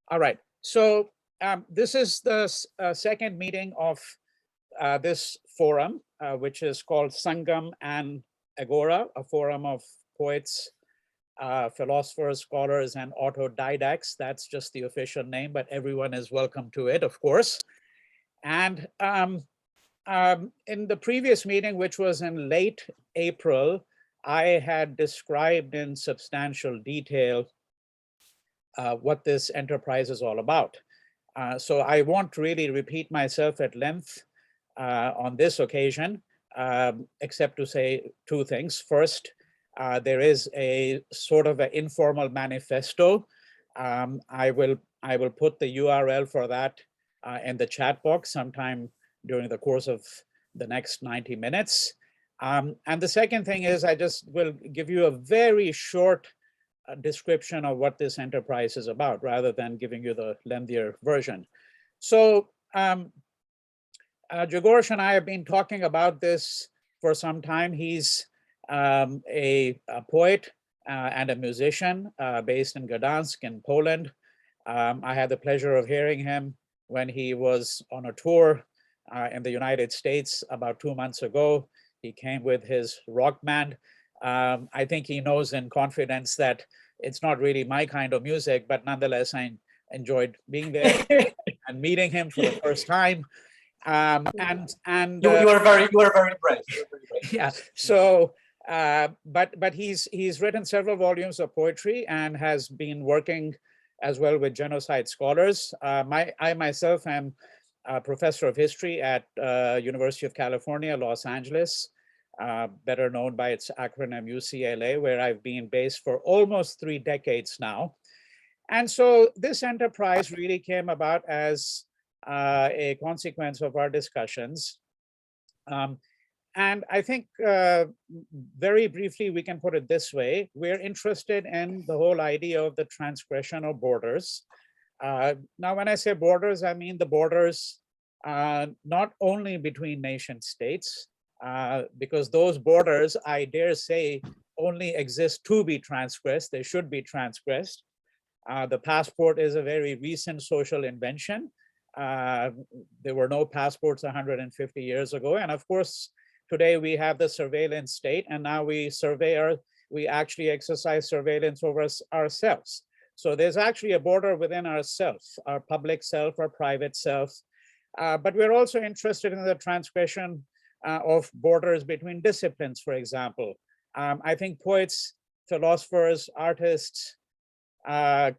All right. So this is the second meeting of this forum, which is called Sangam and Agora, a forum of poets, philosophers, scholars, and autodidacts. That's just the official name, but everyone is welcome to it, of course. And in the previous meeting, which was in late April, I had described in substantial detail what this enterprise is all about. So I won't really repeat myself at length on this occasion, except to say two things. First, there is a sort of an informal manifesto. I will put the URL for that in the chat box sometime during the course of the next 90 minutes. And the second thing is I just will give you a very short description of what this enterprise is about, rather than giving you the lengthier version. So Grzegorz and I have been talking about this for some time. He's a poet and a musician based in Gdansk in Poland. I had the pleasure of hearing him when he was on a tour in the United States about 2 months ago. He came with his rock band. I think he knows in confidence that it's not really my kind of music, but nonetheless, I enjoyed being there and meeting him for the first time. You were very brave. Yeah. So, but he's written several volumes of poetry and has been working as well with genocide scholars. I myself am a professor of history at University of California, Los Angeles. Better known by its acronym UCLA, where I've been based for almost 3 decades now. And so this enterprise really came about as a consequence of our discussions. And I think very briefly, we can put it this way. We're interested in the whole idea of the transgression of borders. Now, when I say borders, I mean the borders not only between nation states, because those borders, I dare say, only exist to be transgressed. They should be transgressed. The passport is a very recent social invention. There were no passports 150 years ago. And of course, today we have the surveillance state, and now we actually exercise surveillance over ourselves. So there's actually a border within ourselves, our public self, our private self. But we're also interested in the transgression of borders between disciplines, for example. I think poets, philosophers, artists,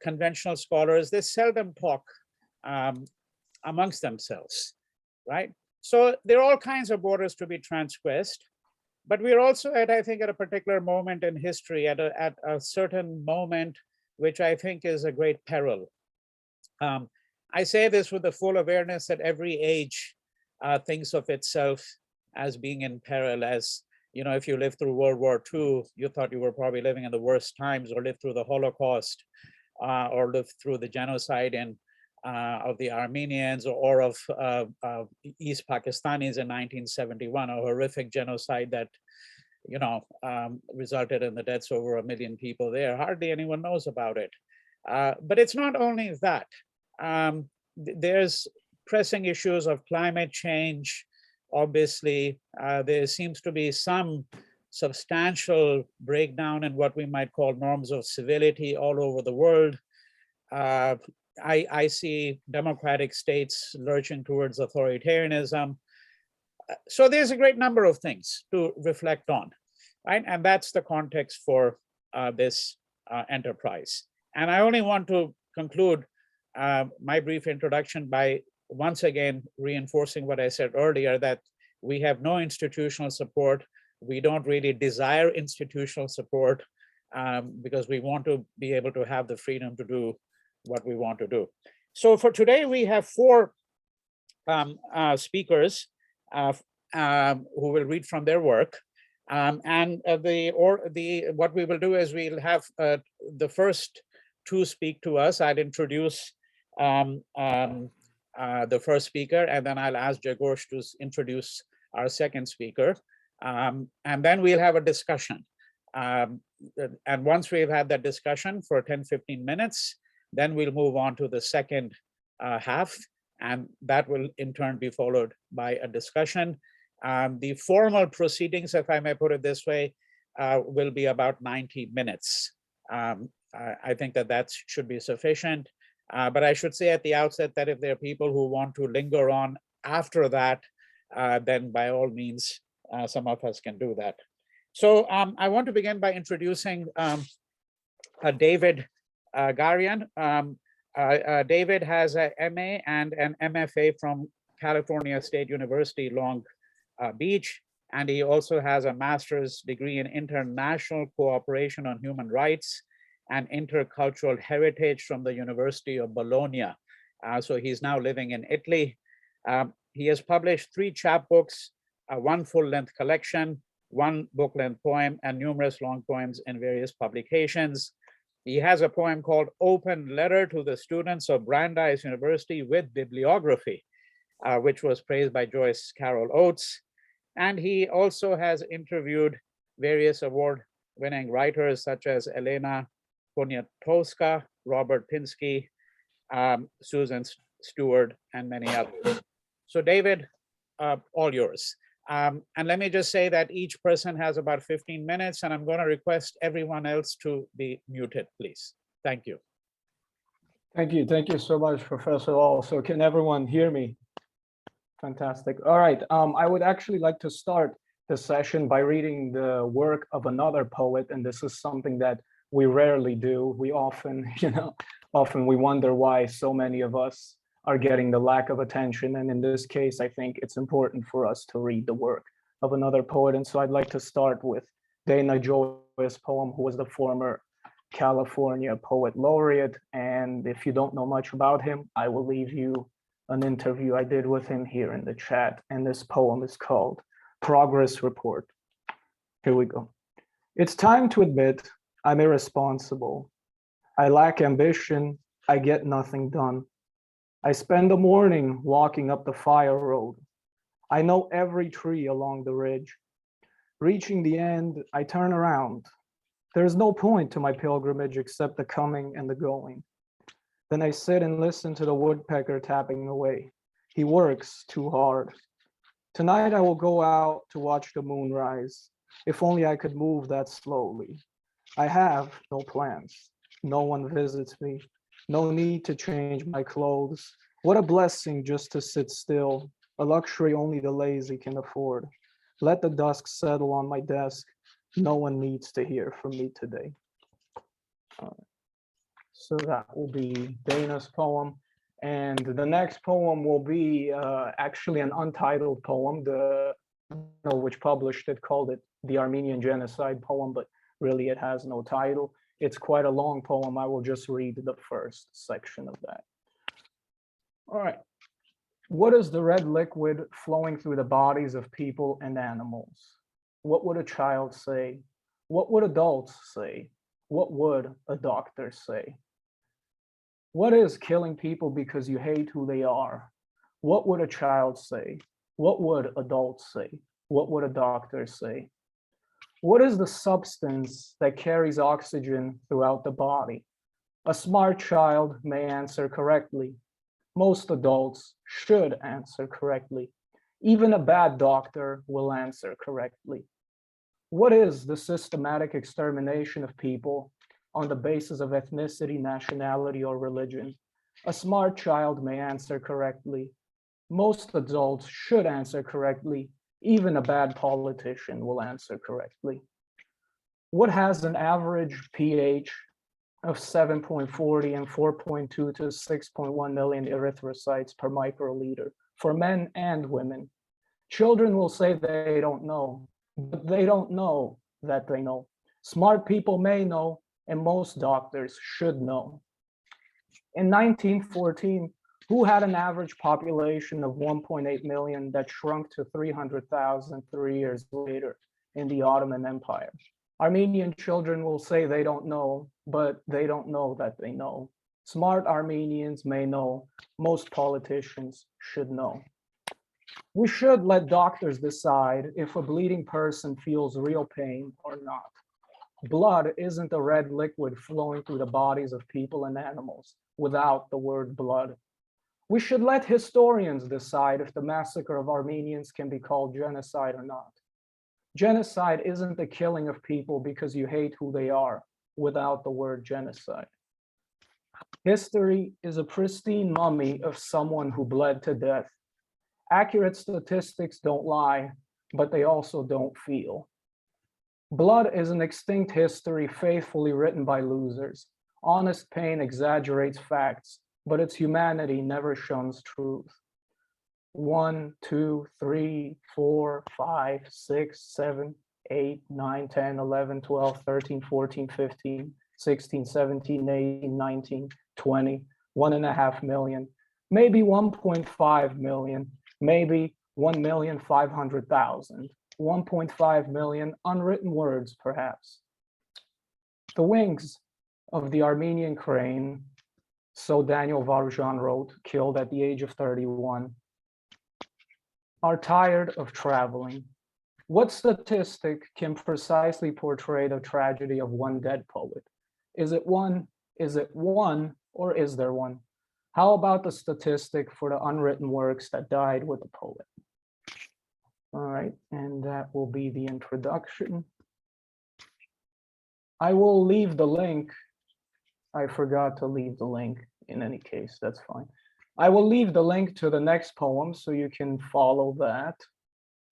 conventional scholars, they seldom talk amongst themselves, right? So there are all kinds of borders to be transgressed, but we're also I think, at a particular moment in history, at a certain moment, which I think is a great peril. I say this with the full awareness that every age thinks of itself as being in peril. As you know, if you lived through World War II, you thought you were probably living in the worst times, or lived through the Holocaust, or lived through the genocide of the Armenians, or of East Pakistanis in 1971, a horrific genocide that resulted in the deaths of over 1 million people there. Hardly anyone knows about it. But it's not only that. There's pressing issues of climate change. Obviously, there seems to be some substantial breakdown in what we might call norms of civility all over the world. I see democratic states lurching towards authoritarianism. So there's a great number of things to reflect on, right? And that's the context for this enterprise. And I only want to conclude my brief introduction by once again reinforcing what I said earlier, that we have no institutional support. We don't really desire institutional support because we want to be able to have the freedom to do what we want to do. So for today, we have 4 speakers who will read from their work. What we will do is we'll have the first 2 speak to us. I'll introduce the first speaker, and then I'll ask Grzegorz to introduce our second speaker. And then we'll have a discussion. And once we've had that discussion for 10-15 minutes, Then we'll move on to the second half, and that will in turn be followed by a discussion. The formal proceedings, if I may put it this way, will be about 90 minutes. I think that should be sufficient. But I should say at the outset that if there are people who want to linger on after that, then by all means, some of us can do that. So I want to begin by introducing David Garyan. David has an MA and an MFA from California State University, Long Beach, and he also has a master's degree in international cooperation on human rights and intercultural heritage from the University of Bologna. So he's now living in Italy. He has published 3 chapbooks, 1 full-length collection, 1 book-length poem, and numerous long poems in various publications. He has a poem called Open Letter to the Students of Brandeis University with Bibliography, which was praised by Joyce Carol Oates. And he also has interviewed various award-winning writers such as Elena Poniatowska, Robert Pinsky, Susan Stewart, and many others. So David, all yours. And let me just say that each person has about 15 minutes, and I'm going to request everyone else to be muted, please. Thank you. Thank you. Thank you so much, Professor Lal. So can everyone hear me? Fantastic. All right. I would actually like to start the session by reading the work of another poet, and this is something that we rarely do. We often, often we wonder why so many of us are getting the lack of attention. And in this case, I think it's important for us to read the work of another poet. And so I'd like to start with Dana Joy's poem, who was the former California Poet Laureate. And if you don't know much about him, I will leave you an interview I did with him here in the chat. And this poem is called Progress Report. Here we go. It's time to admit I'm irresponsible. I lack ambition. I get nothing done. I spend the morning walking up the fire road. I know every tree along the ridge. Reaching the end, I turn around. There's no point to my pilgrimage except the coming and the going. Then I sit and listen to the woodpecker tapping away. He works too hard. Tonight I will go out to watch the moon rise. If only I could move that slowly. I have no plans. No one visits me. No need to change my clothes. What a blessing just to sit still, a luxury only the lazy can afford. Let the dusk settle on my desk. No one needs to hear from me today. So that will be Dana's poem. And the next poem will be actually an untitled poem, which published it, called it the Armenian Genocide poem, but really it has no title. It's quite a long poem. I will just read the first section of that. All right. What is the red liquid flowing through the bodies of people and animals? What would a child say? What would adults say? What would a doctor say? What is killing people because you hate who they are? What would a child say? What would adults say? What would a doctor say? What is the substance that carries oxygen throughout the body? A smart child may answer correctly. Most adults should answer correctly. Even a bad doctor will answer correctly. What is the systematic extermination of people on the basis of ethnicity, nationality, or religion? A smart child may answer correctly. Most adults should answer correctly. Even a bad politician will answer correctly. What has an average pH of 7.40 and 4.2 to 6.1 million erythrocytes per microliter for men and women? Children will say they don't know, but they don't know that they know. Smart people may know, and most doctors should know. In 1914, who had an average population of 1.8 million that shrunk to 300,000 3 years later in the Ottoman Empire? Armenian children will say they don't know, but they don't know that they know. Smart Armenians may know, most politicians should know. We should let doctors decide if a bleeding person feels real pain or not. Blood isn't a red liquid flowing through the bodies of people and animals without the word blood. We should let historians decide if the massacre of Armenians can be called genocide or not. Genocide isn't the killing of people because you hate who they are without the word genocide. History is a pristine mummy of someone who bled to death. Accurate statistics don't lie, but they also don't feel. Blood is an extinct history faithfully written by losers. Honest pain exaggerates facts, but its humanity never shuns truth. 1, 2, 3, 4, 5, 6, 7, 8, 9, 10, 11, 12, 13, 14, 15, 16, 17, 18, 19, 20, 1.5 million, maybe 1.5 million, maybe 1,500,000, 1.5 million unwritten words, perhaps. The wings of the Armenian crane, so Daniel Varujan wrote, killed at the age of 31, are tired of traveling. What statistic can precisely portray the tragedy of one dead poet? Is it one? Is it one? Or is there one? How about the statistic for the unwritten works that died with the poet? All right, and that will be the introduction. I will leave the link. I forgot to leave the link in any case, that's fine. I will leave the link to the next poem so you can follow that.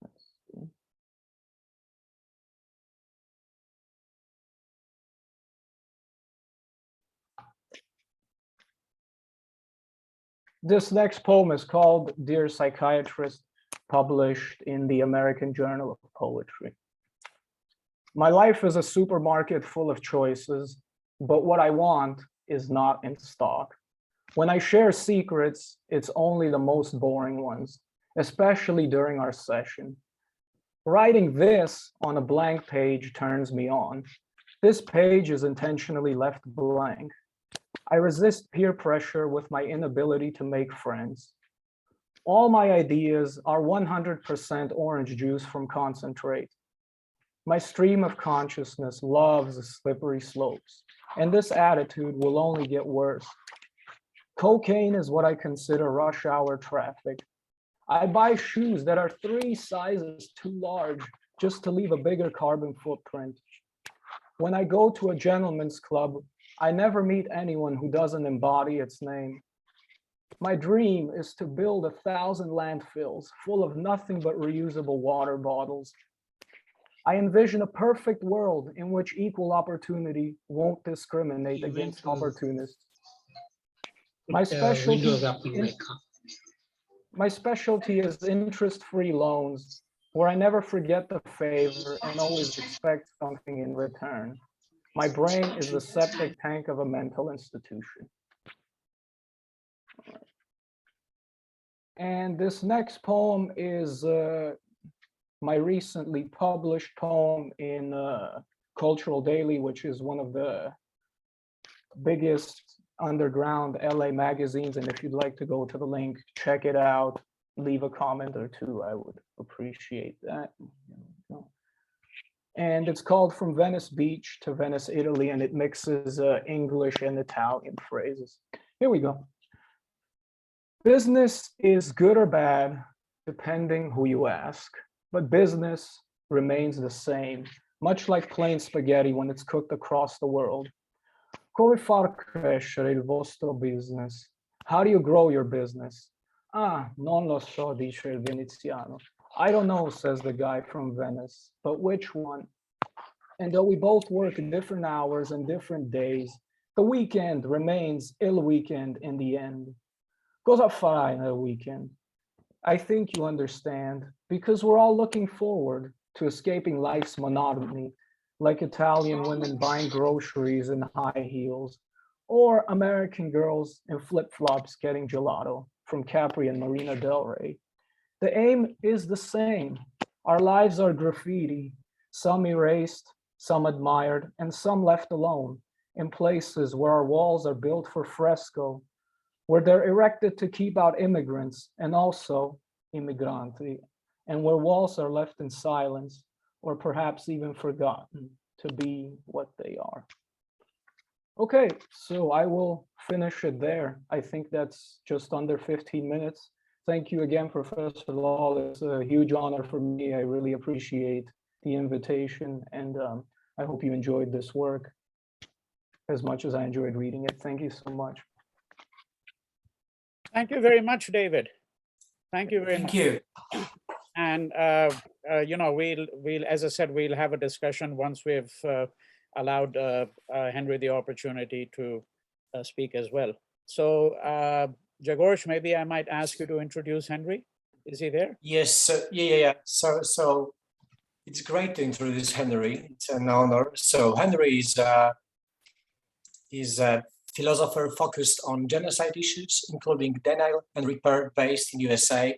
Let's see. This next poem is called Dear Psychiatrist, published in the American Journal of Poetry. My life is a supermarket full of choices, but what I want is not in stock. When I share secrets, it's only the most boring ones, especially during our session. Writing this on a blank page turns me on. This page is intentionally left blank. I resist peer pressure with my inability to make friends. All my ideas are 100% orange juice from concentrate. My stream of consciousness loves slippery slopes, and this attitude will only get worse. Cocaine is what I consider rush hour traffic. I buy shoes that are 3 sizes too large just to leave a bigger carbon footprint. When I go to a gentleman's club, I never meet anyone who doesn't embody its name. My dream is to build 1,000 landfills full of nothing but reusable water bottles. I envision a perfect world in which equal opportunity won't discriminate against opportunists. My specialty is interest-free loans, where I never forget the favor and always expect something in return. My brain is the septic tank of a mental institution. And this next poem is my recently published poem in Cultural Daily, which is one of the biggest underground LA magazines. And if you'd like to go to the link, check it out, leave a comment or two, I would appreciate that. And it's called From Venice Beach to Venice, Italy, and it mixes English and Italian phrases. Here we go. Business is good or bad, depending who you ask, but business remains the same, much like plain spaghetti when it's cooked across the world. Come far crescere il vostro business? How do you grow your business? Ah, non lo so, dice il veneziano. I don't know, says the guy from Venice, but which one? And though we both work in different hours and different days, the weekend remains il weekend in the end. Cosa farai nel weekend? I think you understand, because we're all looking forward to escaping life's monotony, like Italian women buying groceries in high heels, or American girls in flip-flops getting gelato from Capri and Marina Del Rey. The aim is the same. Our lives are graffiti, some erased, some admired, and some left alone in places where our walls are built for fresco, where they're erected to keep out immigrants and also immigranti, and where walls are left in silence or perhaps even forgotten to be what they are. Okay, so I will finish it there. I think that's just under 15 minutes. Thank you again, Professor Lal. It's a huge honor for me. I really appreciate the invitation, and I hope you enjoyed this work as much as I enjoyed reading it. Thank you so much. Thank you very much, David. Thank you very much. Thank you. And you know, we'll as I said, we'll have a discussion once we've allowed Henry the opportunity to speak as well. So Grzegorz, maybe I might ask you to introduce Henry. Is he there? Yes. Yeah. So it's great to introduce Henry. It's an honor. So Henry is a philosopher focused on genocide issues, including denial and repair, based in USA.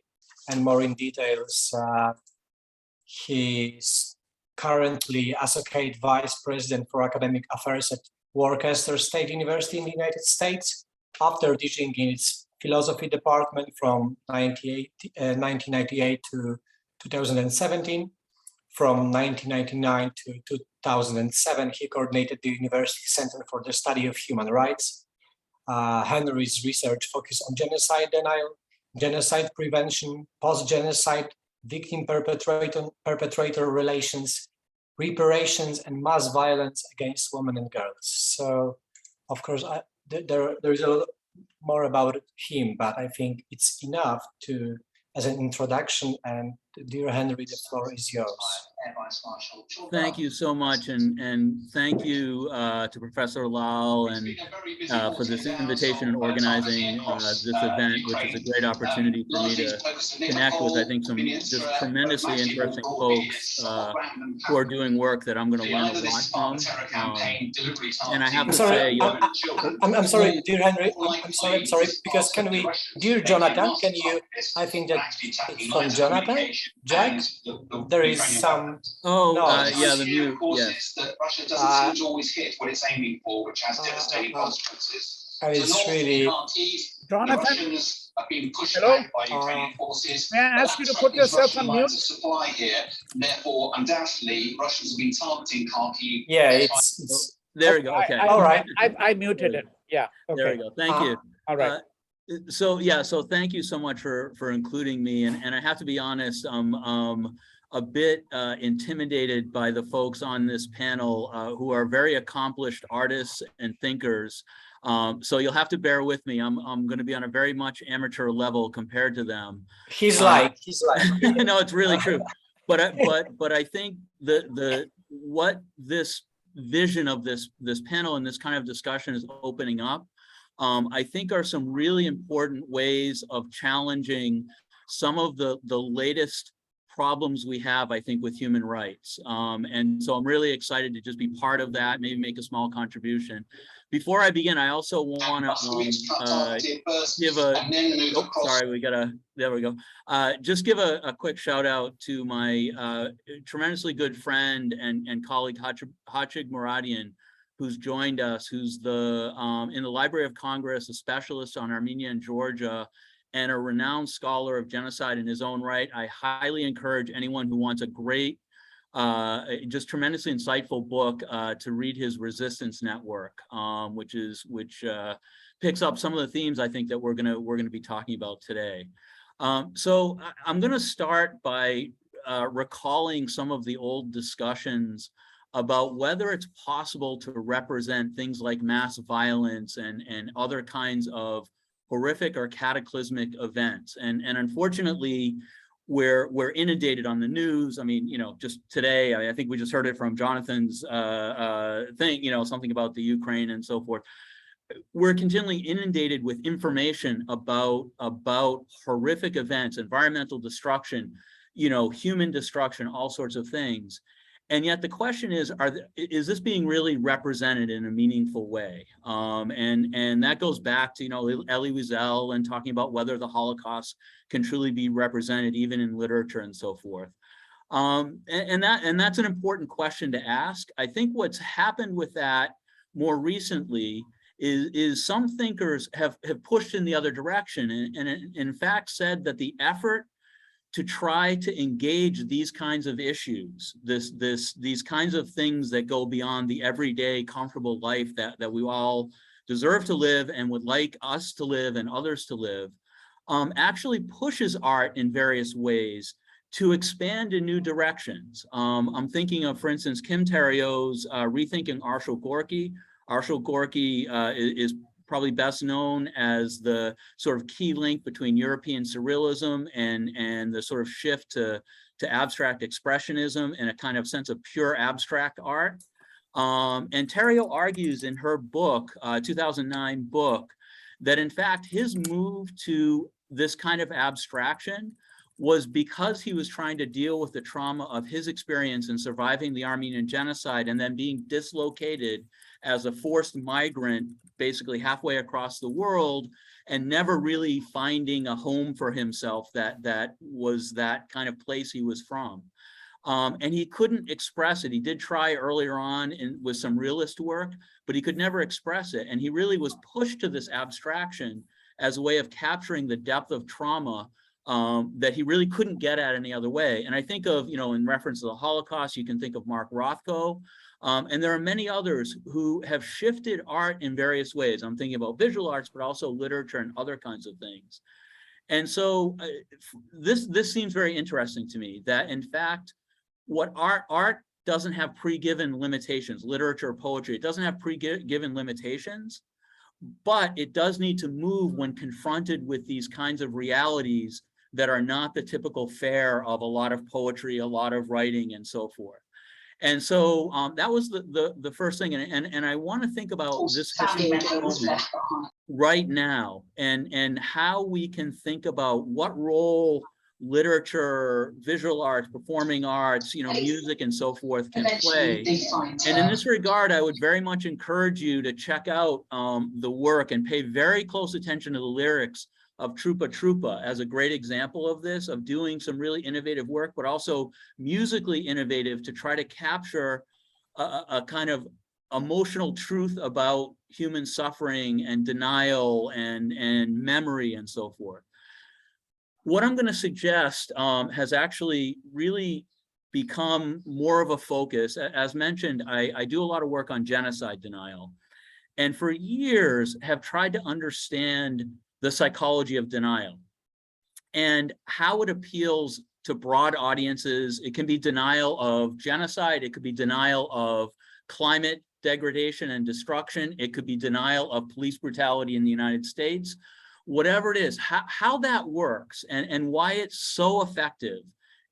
And more in details, he's currently Associate Vice President for Academic Affairs at Worcester State University in the United States, after teaching in its philosophy department from 1998 to 2017. From 1999 to 2007, he coordinated the University Center for the Study of Human Rights. Henry's research focused on genocide denial, genocide prevention, post-genocide, victim-perpetrator relations, reparations, and mass violence against women and girls. So, of course, there is a lot more about him, but I think it's enough as an introduction. And dear Henry, the floor is yours. Thank you so much, and thank you to Professor Lal and for this invitation and organizing this event, which is a great opportunity for me to connect with, I think, some just tremendously interesting folks who are doing work that I'm going to learn a lot from. And I have to say, I'm sorry, dear Henry, I'm sorry, because can we, dear Jonathan, can you, I think that it's from Jonathan, Jack, there is some. Oh, no. Yeah, the mute. Yes. That Russia doesn't seem to always hit what it's aiming for, which has devastating consequences. It's really. Jonathan, are being pushed hello? back by Ukrainian forces. May I ask you to put yourself on mute? Supply here. Therefore, undoubtedly, Russians have been targeting Kharkiv. Yeah, it's. There we go. Okay. All right. I muted it. Yeah. Okay. There we go. Thank you. All right. So thank you so much for including me, and I have to be honest, a bit intimidated by the folks on this panel who are very accomplished artists and thinkers. So you'll have to bear with me. I'm going to be on a very much amateur level compared to them. He's like. No, it's really true. But I think what this vision of this panel and this kind of discussion is opening up, I think, are some really important ways of challenging some of the latest problems we have, I think, with human rights. And so I'm really excited to just be part of that, maybe make a small contribution. Before I begin, I also want to give a, there we go. Just give a quick shout out to my tremendously good friend and colleague, Hachig Muradian, who's joined us, who's in the Library of Congress, a specialist on Armenia and Georgia, and a renowned scholar of genocide in his own right. I highly encourage anyone who wants a great, just tremendously insightful book to read his Resistance Network, which picks up some of the themes I think that we're gonna be talking about today. So I'm gonna start by recalling some of the old discussions about whether it's possible to represent things like mass violence and other kinds of horrific or cataclysmic events. And unfortunately, we're inundated on the news. I mean, just today, I think we just heard it from Jonathan's thing, something about the Ukraine and so forth. We're continually inundated with information about horrific events, environmental destruction, human destruction, all sorts of things. And yet the question is this being really represented in a meaningful way? And that goes back to, Elie Wiesel and talking about whether the Holocaust can truly be represented even in literature and so forth. And that's an important question to ask. I think what's happened with that more recently is some thinkers have pushed in the other direction and in fact said that the effort to try to engage these kinds of issues, these kinds of things that go beyond the everyday comfortable life that we all deserve to live and would like us to live and others to live, actually pushes art in various ways to expand in new directions. I'm thinking of, for instance, Kim Theriault's Rethinking Arshil Gorky. Arshil Gorky is probably best known as the sort of key link between European surrealism and the sort of shift to abstract expressionism and a kind of sense of pure abstract art. And Theriault argues in her book, 2009 book, that in fact his move to this kind of abstraction was because he was trying to deal with the trauma of his experience in surviving the Armenian Genocide and then being dislocated as a forced migrant, basically halfway across the world, and never really finding a home for himself that was that kind of place he was from. And he couldn't express it. He did try earlier on with some realist work, but he could never express it. And he really was pushed to this abstraction as a way of capturing the depth of trauma that he really couldn't get at any other way. And I think of, in reference to the Holocaust, you can think of Mark Rothko, and there are many others who have shifted art in various ways. I'm thinking about visual arts, but also literature and other kinds of things. And so this seems very interesting to me, that in fact, what art doesn't have pre-given limitations, literature, poetry, it doesn't have pre-given limitations, but it does need to move when confronted with these kinds of realities that are not the typical fare of a lot of poetry, a lot of writing, and so forth. And so that was the first thing. And I want to think about this historical moment right now and how we can think about what role literature, visual arts, performing arts, music and so forth can play. And in this regard, I would very much encourage you to check out the work and pay very close attention to the lyrics of Trupa Trupa as a great example of this, of doing some really innovative work, but also musically innovative to try to capture a kind of emotional truth about human suffering and denial and memory and so forth. What I'm going to suggest has actually really become more of a focus. As mentioned, I do a lot of work on genocide denial, and for years have tried to understand the psychology of denial and how it appeals to broad audiences. It can be denial of genocide. It could be denial of climate degradation and destruction. It could be denial of police brutality in the United States. Whatever it is, how that works and why it's so effective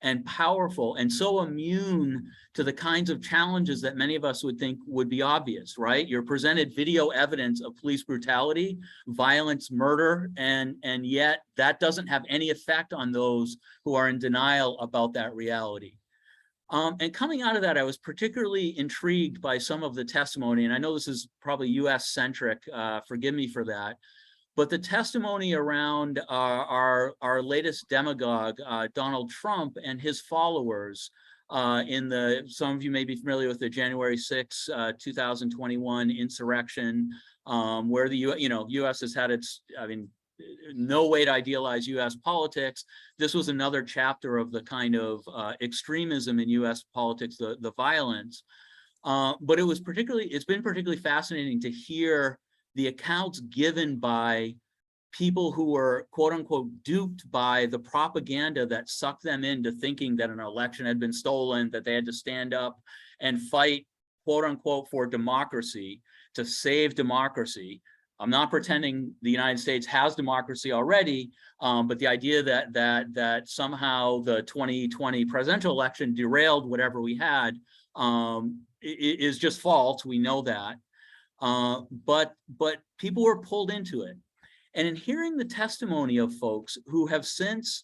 and powerful and so immune to the kinds of challenges that many of us would think would be obvious, right? You're presented video evidence of police brutality, violence, murder, and yet that doesn't have any effect on those who are in denial about that reality. And coming out of that, I was particularly intrigued by some of the testimony, and I know this is probably US-centric, forgive me for that, but the testimony around our latest demagogue, Donald Trump, and his followers some of you may be familiar with the January 6, 2021 insurrection, where the U.S. has had its, no way to idealize U.S. politics. This was another chapter of the kind of extremism in U.S. politics, the violence. But it's been particularly fascinating to hear the accounts given by people who were, quote unquote, duped by the propaganda that sucked them into thinking that an election had been stolen, that they had to stand up and fight, quote unquote, for democracy, to save democracy. I'm not pretending the United States has democracy already, but the idea that somehow the 2020 presidential election derailed whatever we had is just false. We know that. But people were pulled into it. And in hearing the testimony of folks who have since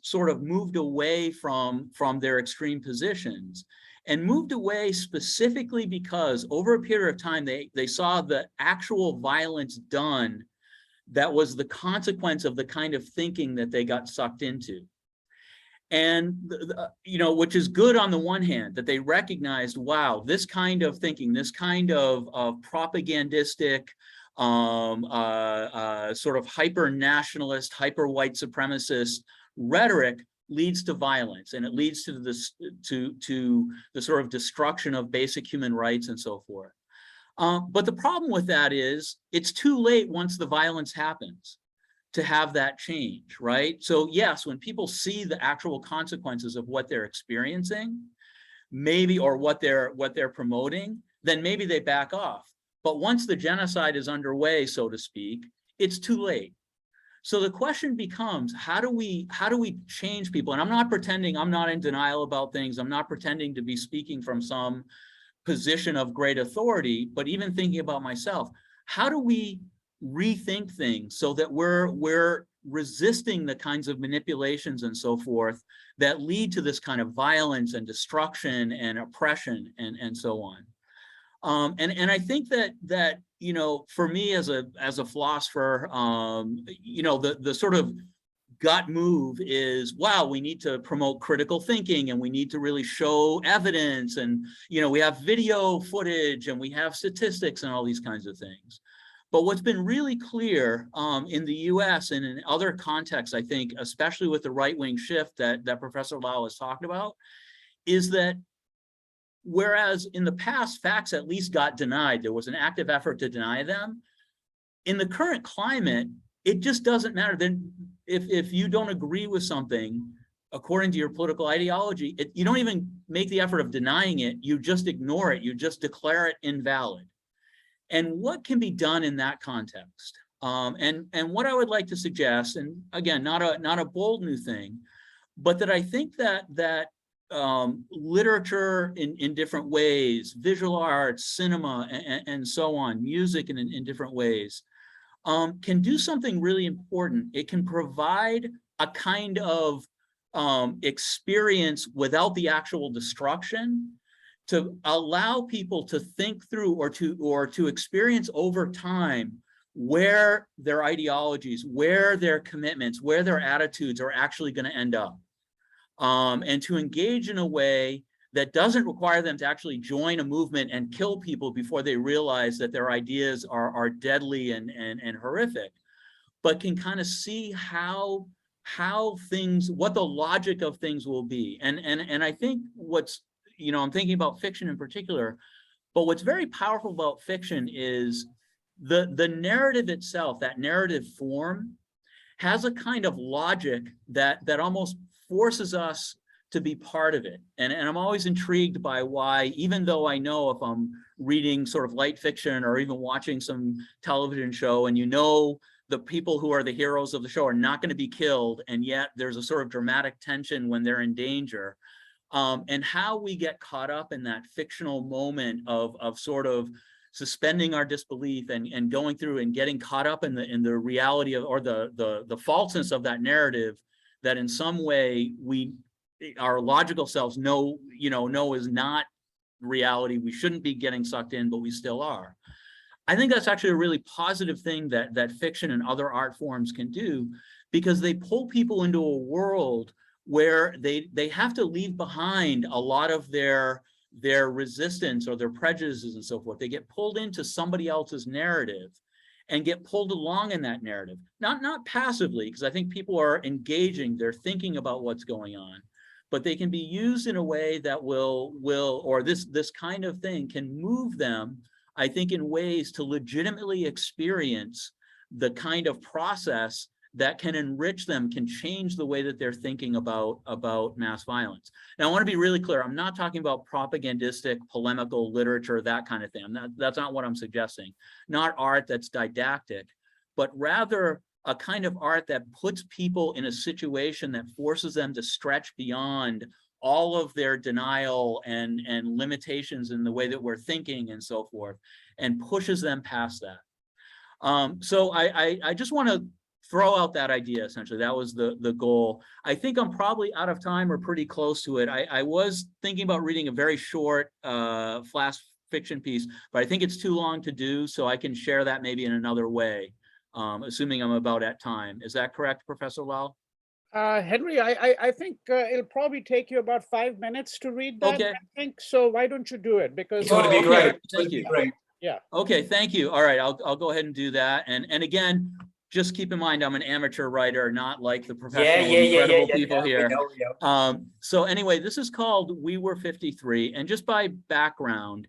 sort of moved away from their extreme positions, and moved away specifically because over a period of time, they saw the actual violence done that was the consequence of the kind of thinking that they got sucked into. And, which is good on the one hand, that they recognized, wow, this kind of thinking, this kind of propagandistic sort of hyper-nationalist, hyper-white supremacist rhetoric leads to violence, and it leads to this to the sort of destruction of basic human rights and so forth. But the problem with that is it's too late once the violence happens to have that change, right? So yes, when people see the actual consequences of what they're experiencing, maybe, or what they're promoting, then maybe they back off. But once the genocide is underway, so to speak, it's too late. So the question becomes, how do we change people? And I'm not pretending, I'm not in denial about things. I'm not pretending to be speaking from some position of great authority, but even thinking about myself, how do we rethink things so that we're resisting the kinds of manipulations and so forth that lead to this kind of violence and destruction and oppression and so on. And I think that you know, for me as a philosopher, you know, the sort of gut move is, wow, we need to promote critical thinking, and we need to really show evidence, and you know, we have video footage and we have statistics and all these kinds of things. But what's been really clear in the US and in other contexts, I think, especially with the right-wing shift that Professor Lal has talked about, is that whereas in the past facts at least got denied, there was an active effort to deny them, in the current climate, it just doesn't matter. Then if you don't agree with something according to your political ideology, you don't even make the effort of denying it, you just ignore it, you just declare it invalid. And what can be done in that context? And what I would like to suggest, and again, not a bold new thing, but that I think that literature in different ways, visual arts, cinema, and so on, music in different ways, can do something really important. It can provide a kind of experience without the actual destruction, to allow people to think through or to experience over time where their ideologies, where their commitments, where their attitudes are actually going to end up, and to engage in a way that doesn't require them to actually join a movement and kill people before they realize that their ideas are deadly and horrific, but can kind of see how things, what the logic of things will be. And I think what's, you know, I'm thinking about fiction in particular, but what's very powerful about fiction is the narrative itself, that narrative form, has a kind of logic that almost forces us to be part of it. And I'm always intrigued by why, even though I know if I'm reading sort of light fiction or even watching some television show, and you know the people who are the heroes of the show are not going to be killed, and yet there's a sort of dramatic tension when they're in danger. And how we get caught up in that fictional moment of sort of suspending our disbelief and going through and getting caught up in the reality of, or the falseness of that narrative, that in some way our logical selves know is not reality. We shouldn't be getting sucked in, but we still are. I think that's actually a really positive thing that fiction and other art forms can do, because they pull people into a world where they have to leave behind a lot of their resistance or their prejudices and so forth. They get pulled into somebody else's narrative and get pulled along in that narrative, not passively, because I think people are engaging, they're thinking about what's going on, but they can be used in a way that will or this kind of thing can move them, I think, in ways to legitimately experience the kind of process that can enrich them, can change the way that they're thinking about mass violence. Now, I want to be really clear. I'm not talking about propagandistic, polemical literature, that kind of thing. That's not what I'm suggesting. Not art that's didactic, but rather a kind of art that puts people in a situation that forces them to stretch beyond all of their denial and limitations in the way that we're thinking and so forth, and pushes them past that. So I just want to throw out that idea, essentially. That was the goal. I think I'm probably out of time or pretty close to it. I was thinking about reading a very short flash fiction piece, but I think it's too long to do, so I can share that maybe in another way, assuming I'm about at time. Is that correct, Professor Lal? Henry, I think it'll probably take you about 5 minutes to read that. Okay. I think so. Why don't you do it? Because It would be great. Thank you. Great. Yeah. Okay, thank you. All right, I'll go ahead and do that. And again, just keep in mind, I'm an amateur writer, not like the professional incredible people here. We know. So anyway, this is called We Were 53. And just by background,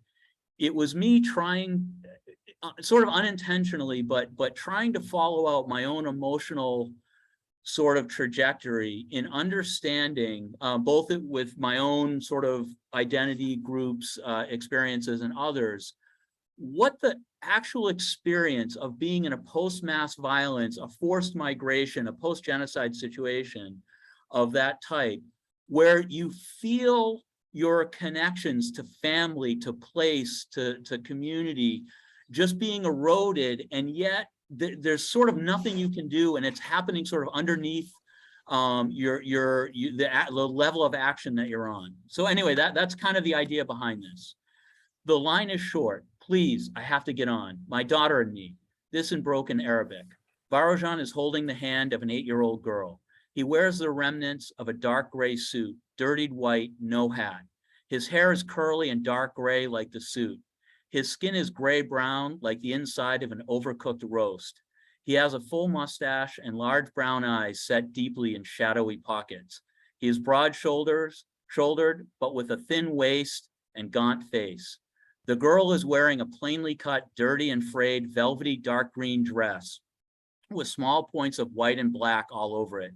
it was me trying, sort of unintentionally, but trying to follow out my own emotional sort of trajectory in understanding both with my own sort of identity groups, experiences, and others, what the actual experience of being in a post-mass violence, a forced migration, a post-genocide situation of that type, where you feel your connections to family, to place, to community, just being eroded, and yet there's sort of nothing you can do, and it's happening sort of underneath the level of action that you're on. So anyway, that's kind of the idea behind this. The line is short. Please, I have to get on. My daughter and me. This in broken Arabic. Varojan is holding the hand of an 8-year-old girl. He wears the remnants of a dark gray suit, dirtied white, no hat. His hair is curly and dark gray like the suit. His skin is gray-brown like the inside of an overcooked roast. He has a full mustache and large brown eyes set deeply in shadowy pockets. He is broad-shouldered, but with a thin waist and gaunt face. The girl is wearing a plainly cut, dirty and frayed, velvety dark green dress with small points of white and black all over it.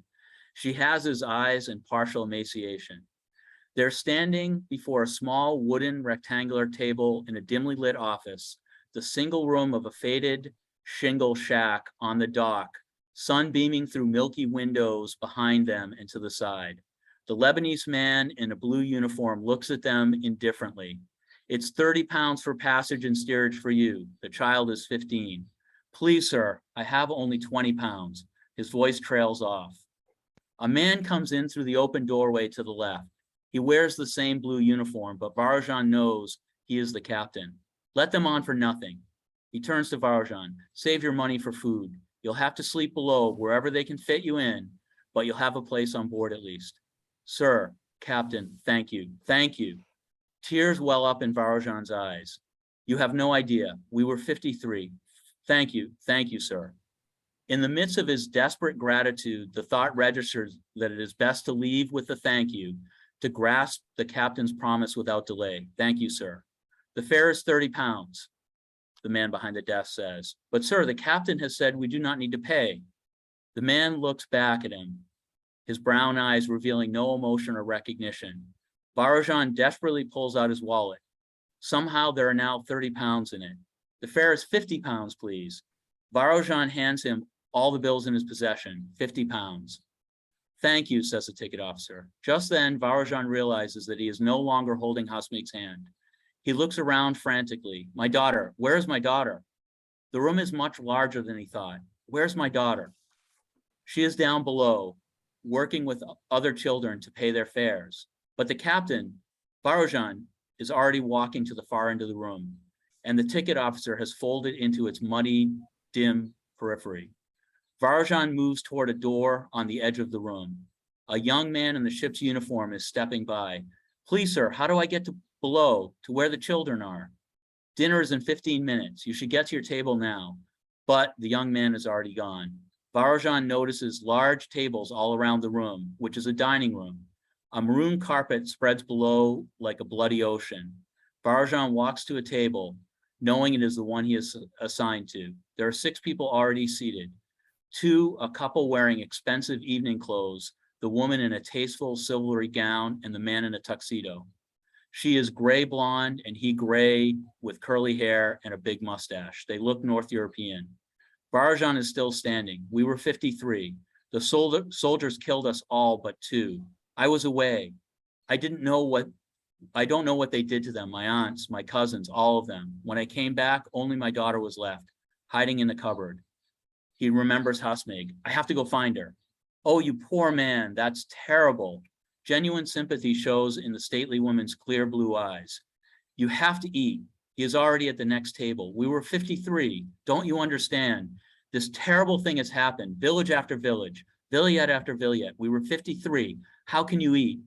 She has his eyes and partial emaciation. They're standing before a small wooden rectangular table in a dimly lit office, the single room of a faded shingle shack on the dock, sun beaming through milky windows behind them and to the side. The Lebanese man in a blue uniform looks at them indifferently. It's 30 pounds for passage and steerage for you. The child is 15. Please, sir, I have only 20 pounds. His voice trails off. A man comes in through the open doorway to the left. He wears the same blue uniform, but Varojan knows he is the captain. Let them on for nothing. He turns to Varojan. Save your money for food. You'll have to sleep below wherever they can fit you in, but you'll have a place on board at least. Sir, captain, thank you. Thank you. Tears well up in Varojan's eyes. You have no idea. We were 53. Thank you, sir. In the midst of his desperate gratitude, the thought registers that it is best to leave with the thank you, to grasp the captain's promise without delay. Thank you, sir. The fare is 30 pounds, the man behind the desk says. But sir, the captain has said we do not need to pay. The man looks back at him, his brown eyes revealing no emotion or recognition. Varojan desperately pulls out his wallet. Somehow there are now 30 pounds in it. The fare is 50 pounds, please. Varojan hands him all the bills in his possession, 50 pounds. Thank you, says the ticket officer. Just then, Varojan realizes that he is no longer holding Hasmik's hand. He looks around frantically. My daughter, where's my daughter? The room is much larger than he thought. Where's my daughter? She is down below, working with other children to pay their fares. But the captain, Varojan, is already walking to the far end of the room, and the ticket officer has folded into its muddy, dim periphery. Varojan moves toward a door on the edge of the room. A young man in the ship's uniform is stepping by. Please, sir, how do I get to below, to where the children are? Dinner is in 15 minutes. You should get to your table now. But the young man is already gone. Varojan notices large tables all around the room, which is a dining room. A maroon carpet spreads below like a bloody ocean. Varojan walks to a table, knowing it is the one he is assigned to. There are 6 people already seated. 2, a couple wearing expensive evening clothes, the woman in a tasteful silvery gown and the man in a tuxedo. She is gray blonde and he gray with curly hair and a big mustache. They look North European. Varojan is still standing. We were 53. The soldiers killed us all but 2. I was away. I don't know what they did to them, my aunts, my cousins, all of them. When I came back, only my daughter was left, hiding in the cupboard. He remembers Hasmig. I have to go find her. Oh, you poor man, that's terrible. Genuine sympathy shows in the stately woman's clear blue eyes. You have to eat. He is already at the next table. We were 53. Don't you understand? This terrible thing has happened, village after village, vilayet after vilayet. We were 53. How can you eat?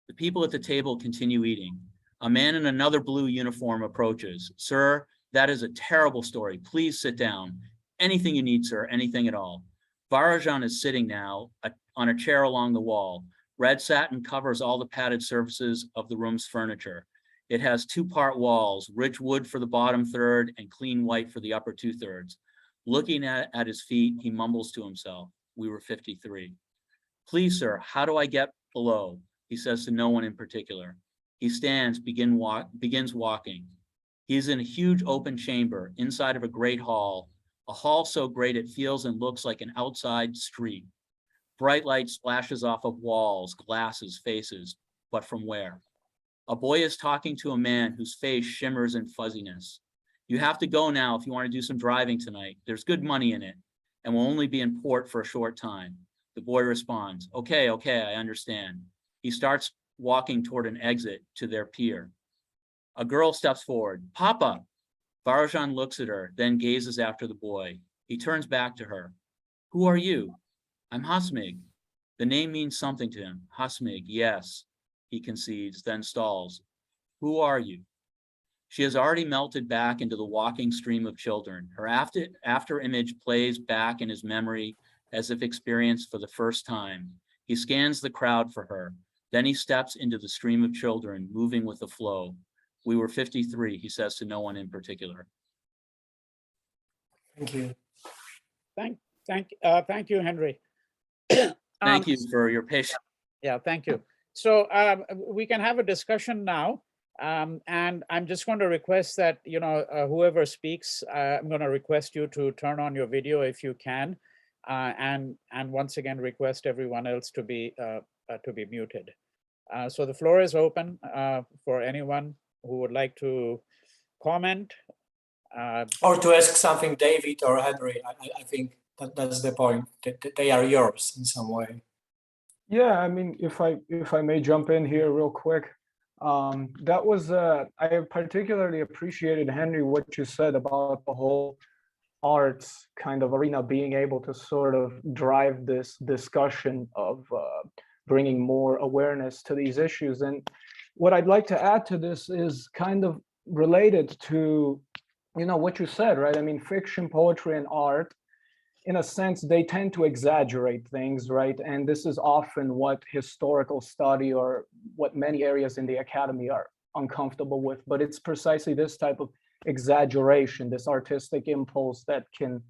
The people at the table continue eating. A man in another blue uniform approaches. Sir, That is a terrible story. Please sit down. Anything you need, sir, anything at all. Varajan is sitting now on a chair along the wall. Red satin covers all the padded surfaces of the room's furniture. It has two-part walls, rich wood for the bottom third and clean white for the upper two-thirds. Looking at his feet, he mumbles to himself, "We were 53. Please, sir, how do I get below?" He says to no one in particular. He stands, begins walking. He is in a huge open chamber inside of a great hall, a hall so great it feels and looks like an outside street. Bright light splashes off of walls, glasses, faces, but from where? A boy is talking to a man whose face shimmers in fuzziness. "You have to go now if you want to do some driving tonight. There's good money in it, and will only be in port for a short time." The boy responds, okay, I understand. He starts walking toward an exit to their pier. A girl steps forward. "Papa!" Varajan looks at her, then gazes after the boy. He turns back to her. "Who are you?" "I'm Hasmig." The name means something to him. Hasmig, yes, he concedes, then stalls. "Who are you?" She has already melted back into the walking stream of children. Her after image plays back in his memory as if experienced for the first time. He scans the crowd for her. Then he steps into the stream of children, moving with the flow. "We were 53, he says to no one in particular. Thank you. Thank you, Henry. Thank you for your patience. Yeah, thank you. So we can have a discussion now. And I'm just going to request that, whoever speaks, I'm going to request you to turn on your video if you can. And once again, request everyone else to be muted. So the floor is open for anyone who would like to comment. Or to ask something, David or Henry. I think that's the point. That they are yours in some way. Yeah, I mean, if I may jump in here real quick, that was I particularly appreciated, Henry, what you said about the whole arts kind of arena being able to sort of drive this discussion of bringing more awareness to these issues. And what I'd like to add to this is kind of related to, what you said, right? I mean, fiction, poetry, and art, in a sense, they tend to exaggerate things, right? And this is often what historical study or what many areas in the academy are uncomfortable with. But it's precisely this type of exaggeration, this artistic impulse that can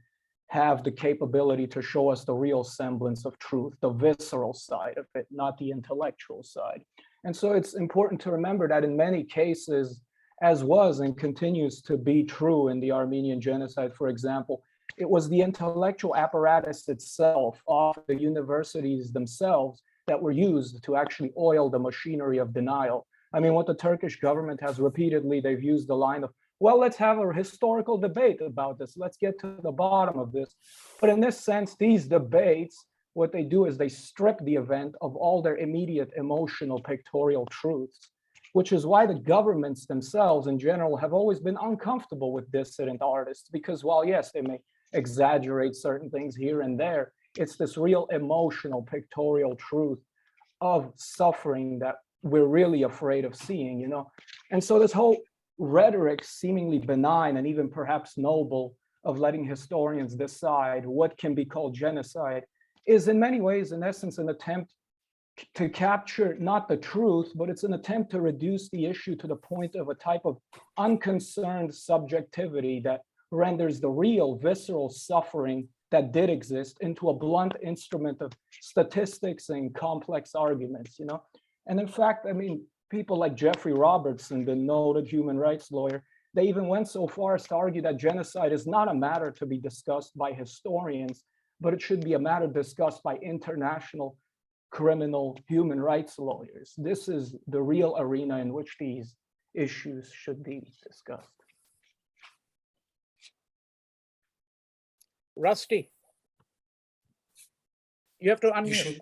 have the capability to show us the real semblance of truth, the visceral side of it, not the intellectual side. And so it's important to remember that in many cases, as was and continues to be true in the Armenian genocide, for example, it was the intellectual apparatus itself of the universities themselves that were used to actually oil the machinery of denial. I mean, what the Turkish government has repeatedly, they've used the line of, well, let's have a historical debate about this. Let's get to the bottom of this. But in this sense, these debates, what they do is they strip the event of all their immediate emotional pictorial truths, which is why the governments themselves in general have always been uncomfortable with dissident artists, because while yes, they may exaggerate certain things here and there, it's this real emotional pictorial truth of suffering that we're really afraid of seeing, And so this whole rhetoric, seemingly benign and even perhaps noble, of letting historians decide what can be called genocide is in many ways, in essence, an attempt to capture not the truth, but it's an attempt to reduce the issue to the point of a type of unconcerned subjectivity that renders the real visceral suffering that did exist into a blunt instrument of statistics and complex arguments, And in fact, I mean, people like Jeffrey Robertson, the noted human rights lawyer, they even went so far as to argue that genocide is not a matter to be discussed by historians, but it should be a matter discussed by international criminal human rights lawyers. This is the real arena in which these issues should be discussed. Rusty, you have to unmute.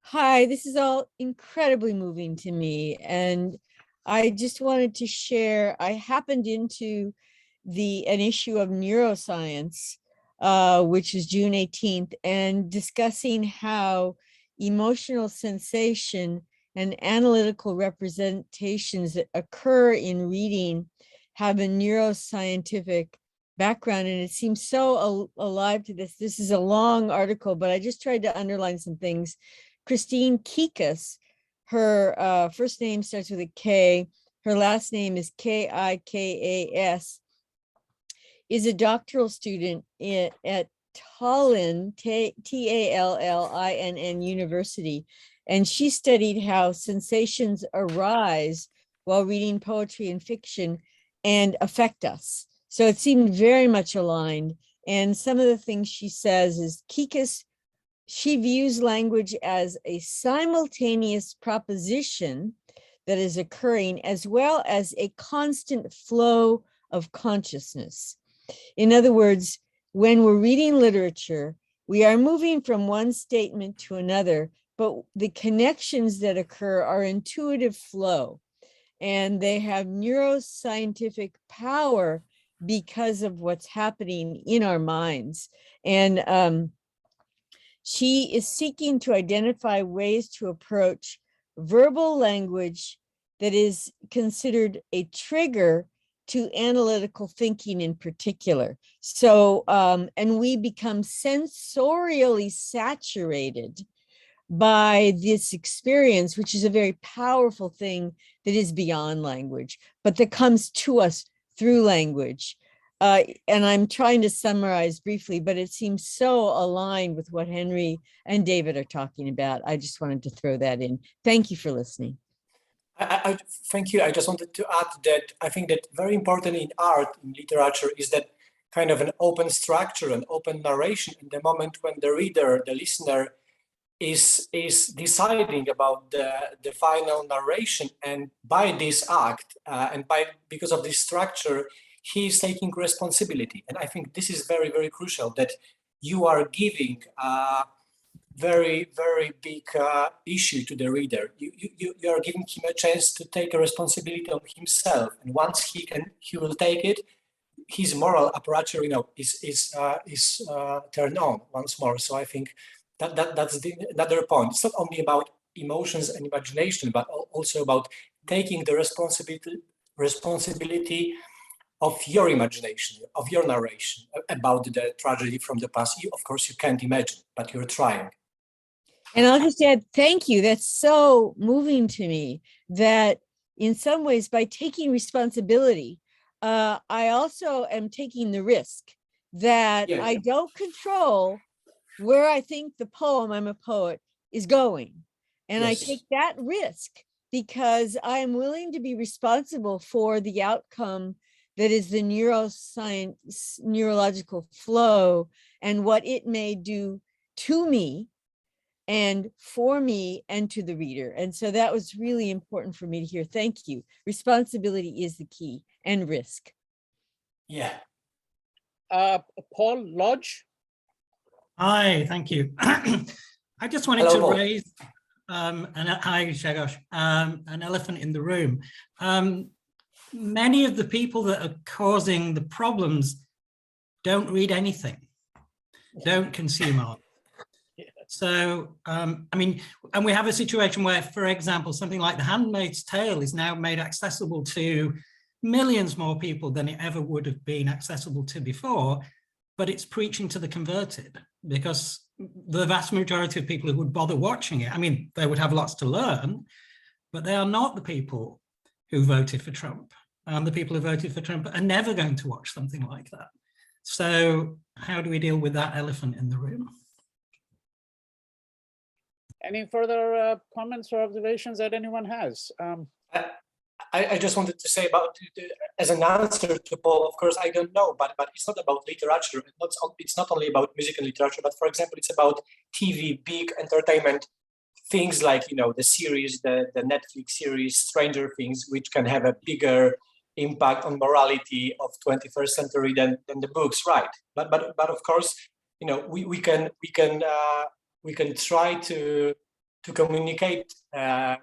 Hi, this is all incredibly moving to me. And I just wanted to share, I happened into an issue of neuroscience, which is June 18th, and discussing how emotional sensation and analytical representations that occur in reading have a neuroscientific background, and it seems so alive to this. This is a long article, but I just tried to underline some things. Christine Kikas, her first name starts with a K, her last name is Kikas, is a doctoral student at Tallinn, Tallinn University, and she studied how sensations arise while reading poetry and fiction and affect us. So it seemed very much aligned. And some of the things she says is Kikas, she views language as a simultaneous proposition that is occurring, as well as a constant flow of consciousness. In other words, when we're reading literature, we are moving from one statement to another, but the connections that occur are intuitive flow, and they have neuroscientific power because of what's happening in our minds. And she is seeking to identify ways to approach verbal language that is considered a trigger to analytical thinking in particular. So, and we become sensorially saturated by this experience, which is a very powerful thing that is beyond language, but that comes to us through language. And I'm trying to summarize briefly, but it seems so aligned with what Henry and David are talking about. I just wanted to throw that in. Thank you for listening. I thank you. I just wanted to add that I think that very important in art, in literature, is that kind of an open structure, an open narration in the moment when the reader, the listener, is deciding about the final narration, and by this act because of this structure, he is taking responsibility. And I think this is very, very crucial, that you are giving very, very big issue to the reader. You are giving him a chance to take a responsibility on himself, and once he will take it, his moral apparatus, is turned on once more. So I think that's another point. It's not only about emotions and imagination, but also about taking the responsibility of your imagination, of your narration about the tragedy from the past. Of course, you can't imagine, but you're trying. And I'll just add, thank you. That's so moving to me, that in some ways, by taking responsibility, I also am taking the risk that I don't control where I think the poem, I'm a poet, is going. And I take that risk because I am willing to be responsible for the outcome that is the neuroscience, neurological flow, and what it may do to me and for me and to the reader. And so that was really important for me to hear. Thank you. Responsibility is the key, and risk. Yeah. Paul Lodge. Hi, thank you. I just wanted to raise hi, Grzegorz, an elephant in the room. Many of the people that are causing the problems don't read anything, don't consume art. So, I mean, and we have a situation where, for example, something like The Handmaid's Tale is now made accessible to millions more people than it ever would have been accessible to before, but it's preaching to the converted, because the vast majority of people who would bother watching it, I mean, they would have lots to learn, but they are not the people who voted for Trump. The people who voted for Trump are never going to watch something like that. So how do we deal with that elephant in the room? Any further comments or observations that anyone has? I just wanted to say about, as an answer to Paul, of course, I don't know, but it's not about literature. It's not only about music and literature, but for example, it's about TV, big entertainment, things like, the series, the Netflix series, Stranger Things, which can have a bigger impact on morality of 21st century than the books, right? But of course, we can try to communicate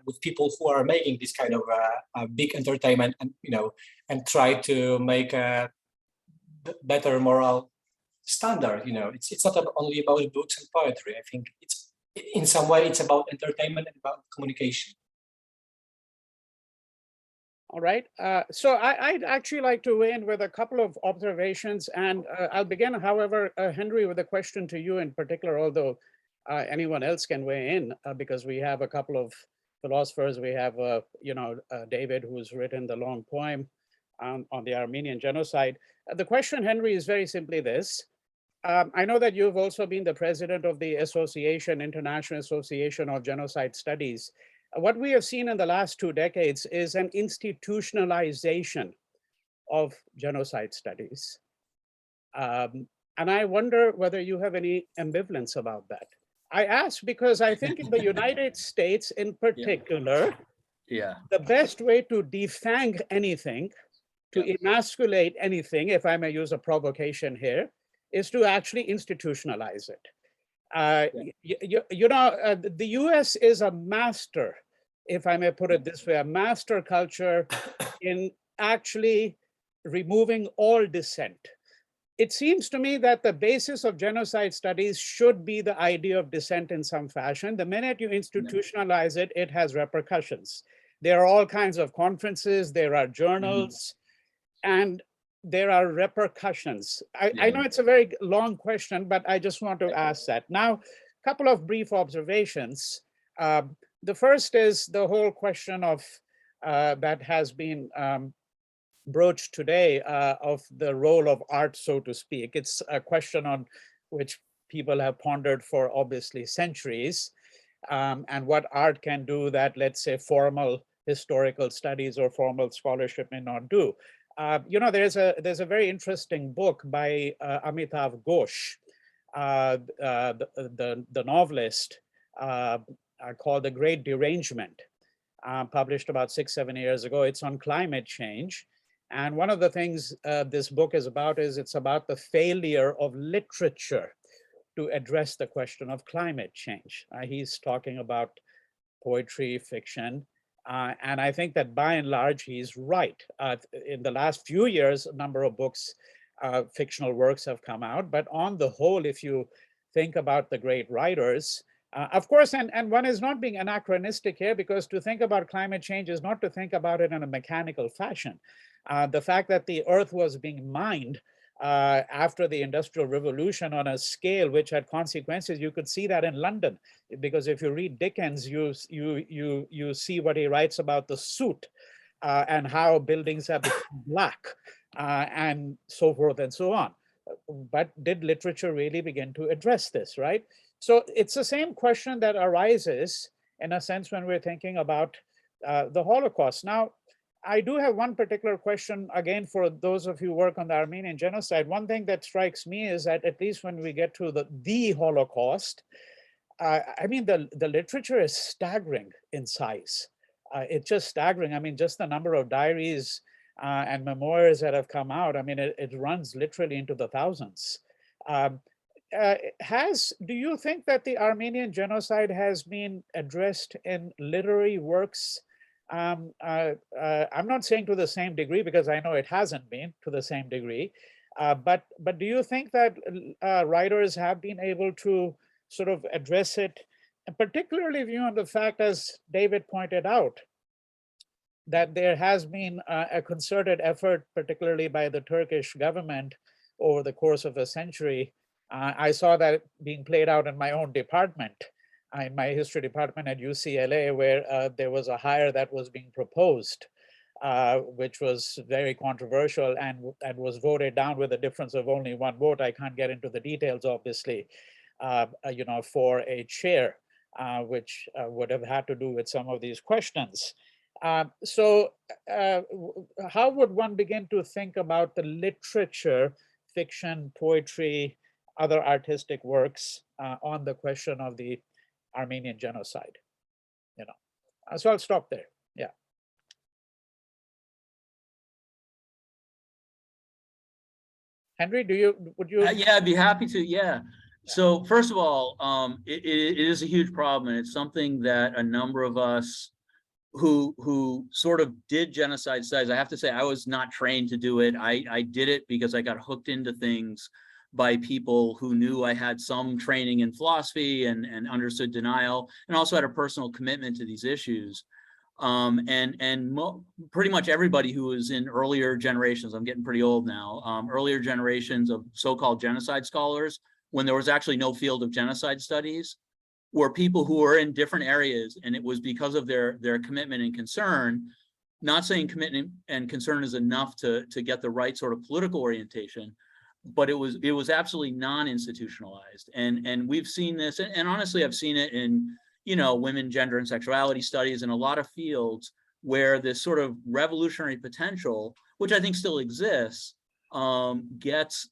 with people who are making this kind of big entertainment, and try to make a better moral standard. It's not only about books and poetry. I think it's in some way it's about entertainment and about communication. All right. So I'd actually like to weigh in with a couple of observations, and I'll begin, however, Henry, with a question to you in particular, although anyone else can weigh in because we have a couple of philosophers. We have, David, who's written the long poem on the Armenian genocide. The question, Henry, is very simply this. I know that you've also been the president of the International Association of Genocide Studies. What we have seen in the last 2 decades is an institutionalization of genocide studies. And I wonder whether you have any ambivalence about that. I ask because I think in the United States in particular, the best way to defang anything, to emasculate anything, if I may use a provocation here, is to actually institutionalize it. The US is a master, if I may put it this way, a master culture in actually removing all dissent. It seems to me that the basis of genocide studies should be the idea of dissent in some fashion. The minute you institutionalize it, it has repercussions. There are all kinds of conferences, there are journals, and there are repercussions. I know it's a very long question, but I just want to ask that. Now, a couple of brief observations. The first is the whole question of that has been broached today of the role of art, so to speak. It's a question on which people have pondered for obviously centuries, and what art can do that, let's say, formal historical studies or formal scholarship may not do. There's a very interesting book by Amitav Ghosh, the novelist, called The Great Derangement, published about 6-7 years ago. It's on climate change. And one of the things this book is about is it's about the failure of literature to address the question of climate change. He's talking about poetry, fiction, and I think that by and large, he's right. In the last few years, a number of books, fictional works have come out, but on the whole, if you think about the great writers, of course, and one is not being anachronistic here, because to think about climate change is not to think about it in a mechanical fashion. The fact that the earth was being mined after the Industrial Revolution on a scale which had consequences, you could see that in London, because if you read Dickens, you see what he writes about the soot and how buildings have become black and so forth and so on. But did literature really begin to address this, right? So it's the same question that arises in a sense when we're thinking about the Holocaust. Now, I do have one particular question, again, for those of you who work on the Armenian genocide. One thing that strikes me is that at least when we get to the Holocaust, I mean, the literature is staggering in size. It's just staggering. I mean, just the number of diaries and memoirs that have come out, I mean, it runs literally into the thousands. Do you think that the Armenian genocide has been addressed in literary works? I'm not saying to the same degree, because I know it hasn't been to the same degree, but do you think that writers have been able to sort of address it, and particularly viewing the fact, as David pointed out, that there has been a concerted effort, particularly by the Turkish government over the course of a century. I saw that being played out in my own department, in my history department at UCLA, where there was a hire that was being proposed, which was very controversial and was voted down with a difference of only 1 vote. I can't get into the details, obviously, for a chair, which would have had to do with some of these questions. So how would one begin to think about the literature, fiction, poetry, other artistic works on the question of the Armenian genocide? So I'll stop there. Yeah. Henry, would you? Yeah, I'd be happy to. Yeah. So first of all, it is a huge problem, and it's something that a number of us who sort of did genocide studies, I have to say, I was not trained to do it. I did it because I got hooked into things by people who knew I had some training in philosophy and understood denial, and also had a personal commitment to these issues. Pretty much everybody who was in earlier generations, I'm getting pretty old now, earlier generations of so-called genocide scholars, when there was actually no field of genocide studies, were people who were in different areas, and it was because of their commitment and concern. Not saying commitment and concern is enough to get the right sort of political orientation, but it was absolutely non-institutionalized. And we've seen this, and honestly, I've seen it in, you know, women, gender, and sexuality studies in a lot of fields where this sort of revolutionary potential, which I think still exists, gets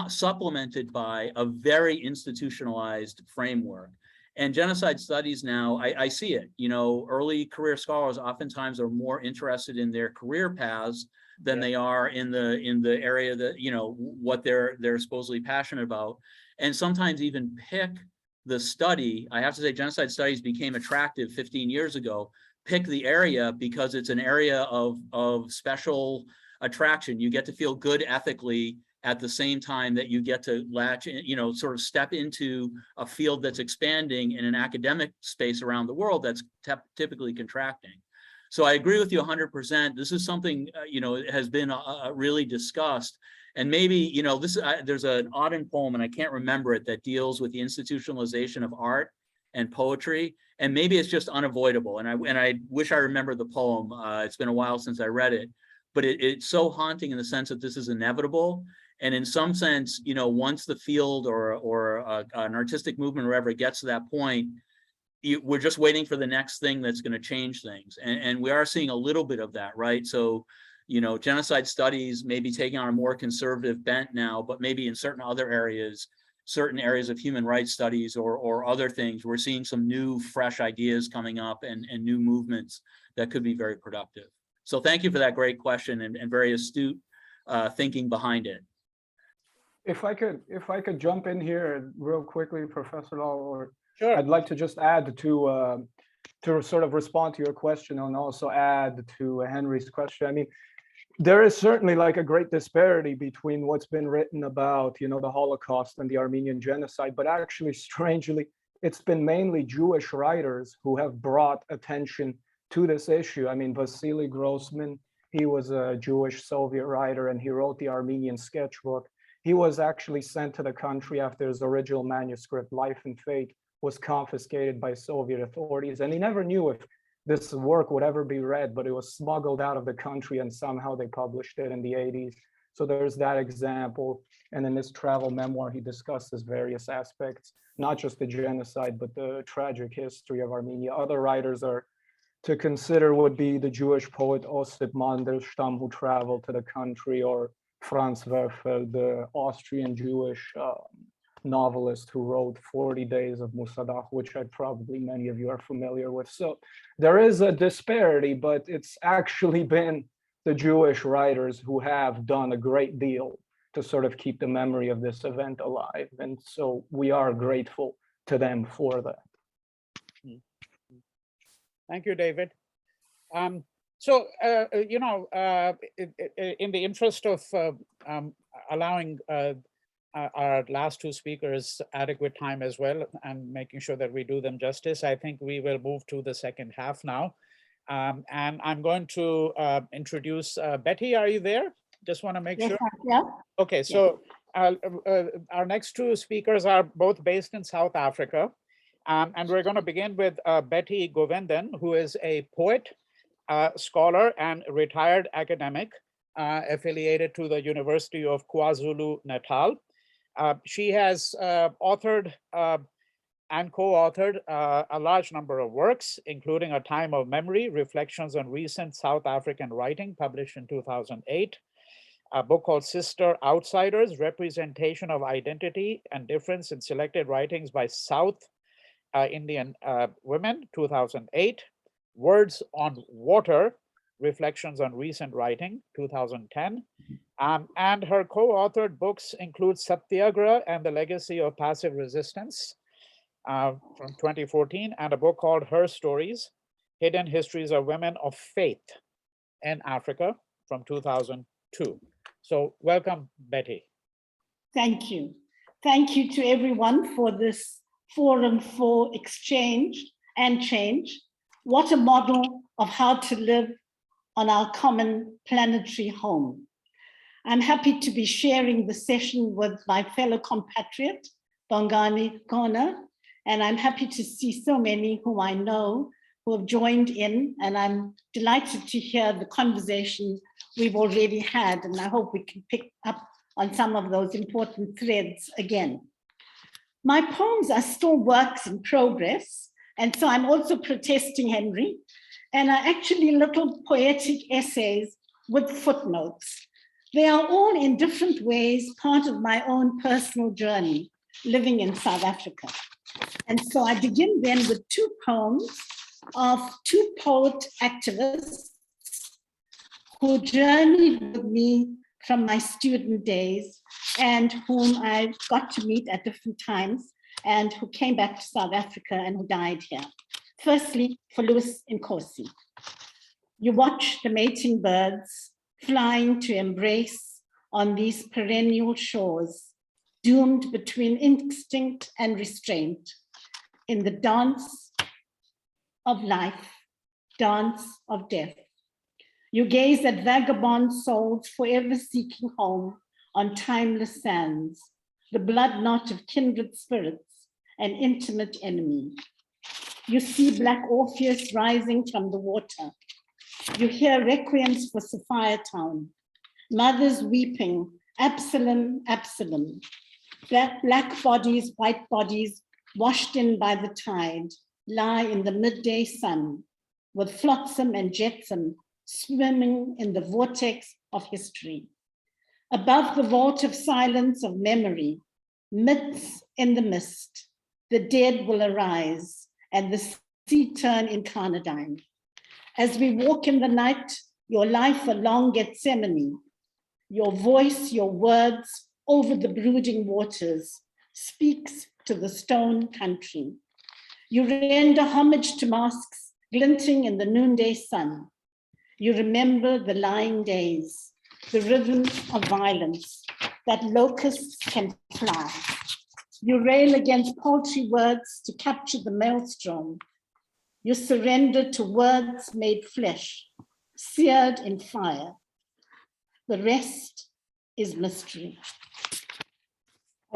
supplemented by a very institutionalized framework. And genocide studies now, I see it, you know, early career scholars oftentimes are more interested in their career paths than they are in the area that, you know, what they're supposedly passionate about. And sometimes even pick the study. I have to say, genocide studies became attractive 15 years ago. Pick the area because it's an area of special attraction. You get to feel good ethically at the same time that you get to latch in, you know, sort of step into a field that's expanding in an academic space around the world that's typically contracting. So I agree with you 100%. This is something, you know, has been really discussed. And maybe, you know, there's an Auden poem, and I can't remember it, that deals with the institutionalization of art and poetry. And maybe it's just unavoidable. And I wish I remembered the poem. It's been a while since I read it, but it's so haunting in the sense that this is inevitable. And in some sense, you know, once the field or an artistic movement or whatever gets to that point, we're just waiting for the next thing that's going to change things. And we are seeing a little bit of that, right? So, you know, genocide studies may be taking on a more conservative bent now, but maybe in certain other areas, certain areas of human rights studies or other things, we're seeing some new, fresh ideas coming up and new movements that could be very productive. So thank you for that great question and very astute thinking behind it. If I could jump in here real quickly, Professor Lal, or Sure. I'd like to just add to sort of respond to your question and also add to Henry's question. I mean, there is certainly like a great disparity between what's been written about, you know, the Holocaust and the Armenian Genocide, but actually, strangely, it's been mainly Jewish writers who have brought attention to this issue. I mean, Vasily Grossman, he was a Jewish Soviet writer, and he wrote the Armenian sketchbook. He was actually sent to the country after his original manuscript, Life and Fate, was confiscated by Soviet authorities. And he never knew if this work would ever be read, but it was smuggled out of the country and somehow they published it in the 80s. So there's that example. And in this travel memoir, he discusses various aspects, not just the genocide, but the tragic history of Armenia. Other writers are to consider would be the Jewish poet Osip Mandelstam, who traveled to the country, or Franz Werfel, the Austrian Jewish novelist who wrote 40 Days of Musadach, which probably many of you are familiar with. So there is a disparity, but it's actually been the Jewish writers who have done a great deal to sort of keep the memory of this event alive. And so we are grateful to them for that. Thank you, David. So, you know, in the interest of allowing our last two speakers adequate time as well, and making sure that we do them justice, I think we will move to the second half now. And I'm going to introduce Betty. Are you there? Just want to make sure. Yeah. Okay, so our next two speakers are both based in South Africa. And we're going to begin with Betty Govinden, who is a poet, scholar, and retired academic affiliated to the University of KwaZulu-Natal. She has authored and co-authored a large number of works, including A Time of Memory, Reflections on Recent South African Writing, published in 2008, a book called Sister Outsiders, Representation of Identity and Difference in Selected Writings by South Indian Women, 2008, Words on Water, Reflections on Recent Writing, 2010. And her co-authored books include Satyagraha and the Legacy of Passive Resistance from 2014, and a book called Her Stories, Hidden Histories of Women of Faith in Africa from 2002. So welcome, Betty. Thank you. Thank you to everyone for this forum for exchange and change. What a model of how to live on our common planetary home. I'm happy to be sharing the session with my fellow compatriot, Bongani Kona, and I'm happy to see so many whom I know who have joined in, and I'm delighted to hear the conversations we've already had, and I hope we can pick up on some of those important threads again. My poems are still works in progress, and so I'm also protesting Henry, and are actually little poetic essays with footnotes. They are all in different ways part of my own personal journey living in South Africa. And so I begin then with two poems of two poet activists who journeyed with me from my student days and whom I got to meet at different times and who came back to South Africa and who died here. Firstly, for Louis Nkosi. You watch the mating birds flying to embrace on these perennial shores, doomed between instinct and restraint, in the dance of life, dance of death. You gaze at vagabond souls forever seeking home on timeless sands, the blood knot of kindred spirits, an intimate enemy. You see Black Orpheus rising from the water. You hear requiems for Sophia Town, mothers weeping, Absalom, Absalom. Black bodies, white bodies, washed in by the tide, lie in the midday sun, with flotsam and jetsam swimming in the vortex of history. Above the vault of silence of memory, myths in the mist, the dead will arise and the sea turn incarnadine. As we walk in the night, your life a long Gethsemane, your voice, your words over the brooding waters speaks to the stone country. You render homage to mosques glinting in the noonday sun. You remember the lying days, the rhythm of violence, that locusts can fly. You rail against paltry words to capture the maelstrom. You surrender to words made flesh, seared in fire. The rest is mystery.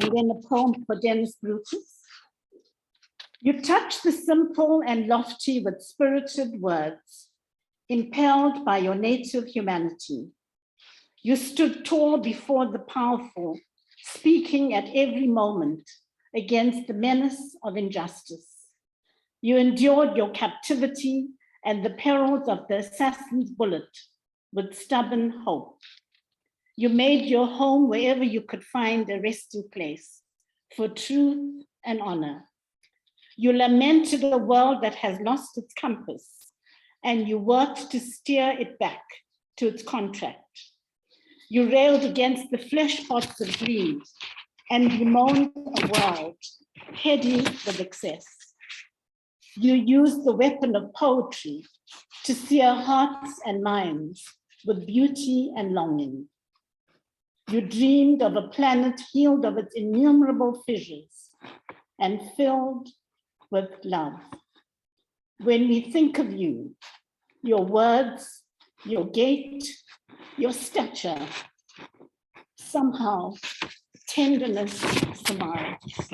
And then a poem for Dennis Brutus. You touch the simple and lofty with spirited words, impelled by your native humanity. You stood tall before the powerful, speaking at every moment against the menace of injustice. You endured your captivity and the perils of the assassin's bullet with stubborn hope. You made your home wherever you could find a resting place for truth and honor. You lamented a world that has lost its compass, and you worked to steer it back to its contract. You railed against the flesh pots of greed and bemoaned a world heady with excess. You used the weapon of poetry to sear hearts and minds with beauty and longing. You dreamed of a planet healed of its innumerable fissures and filled with love. When we think of you, your words, your gait, your stature, somehow tenderness survives.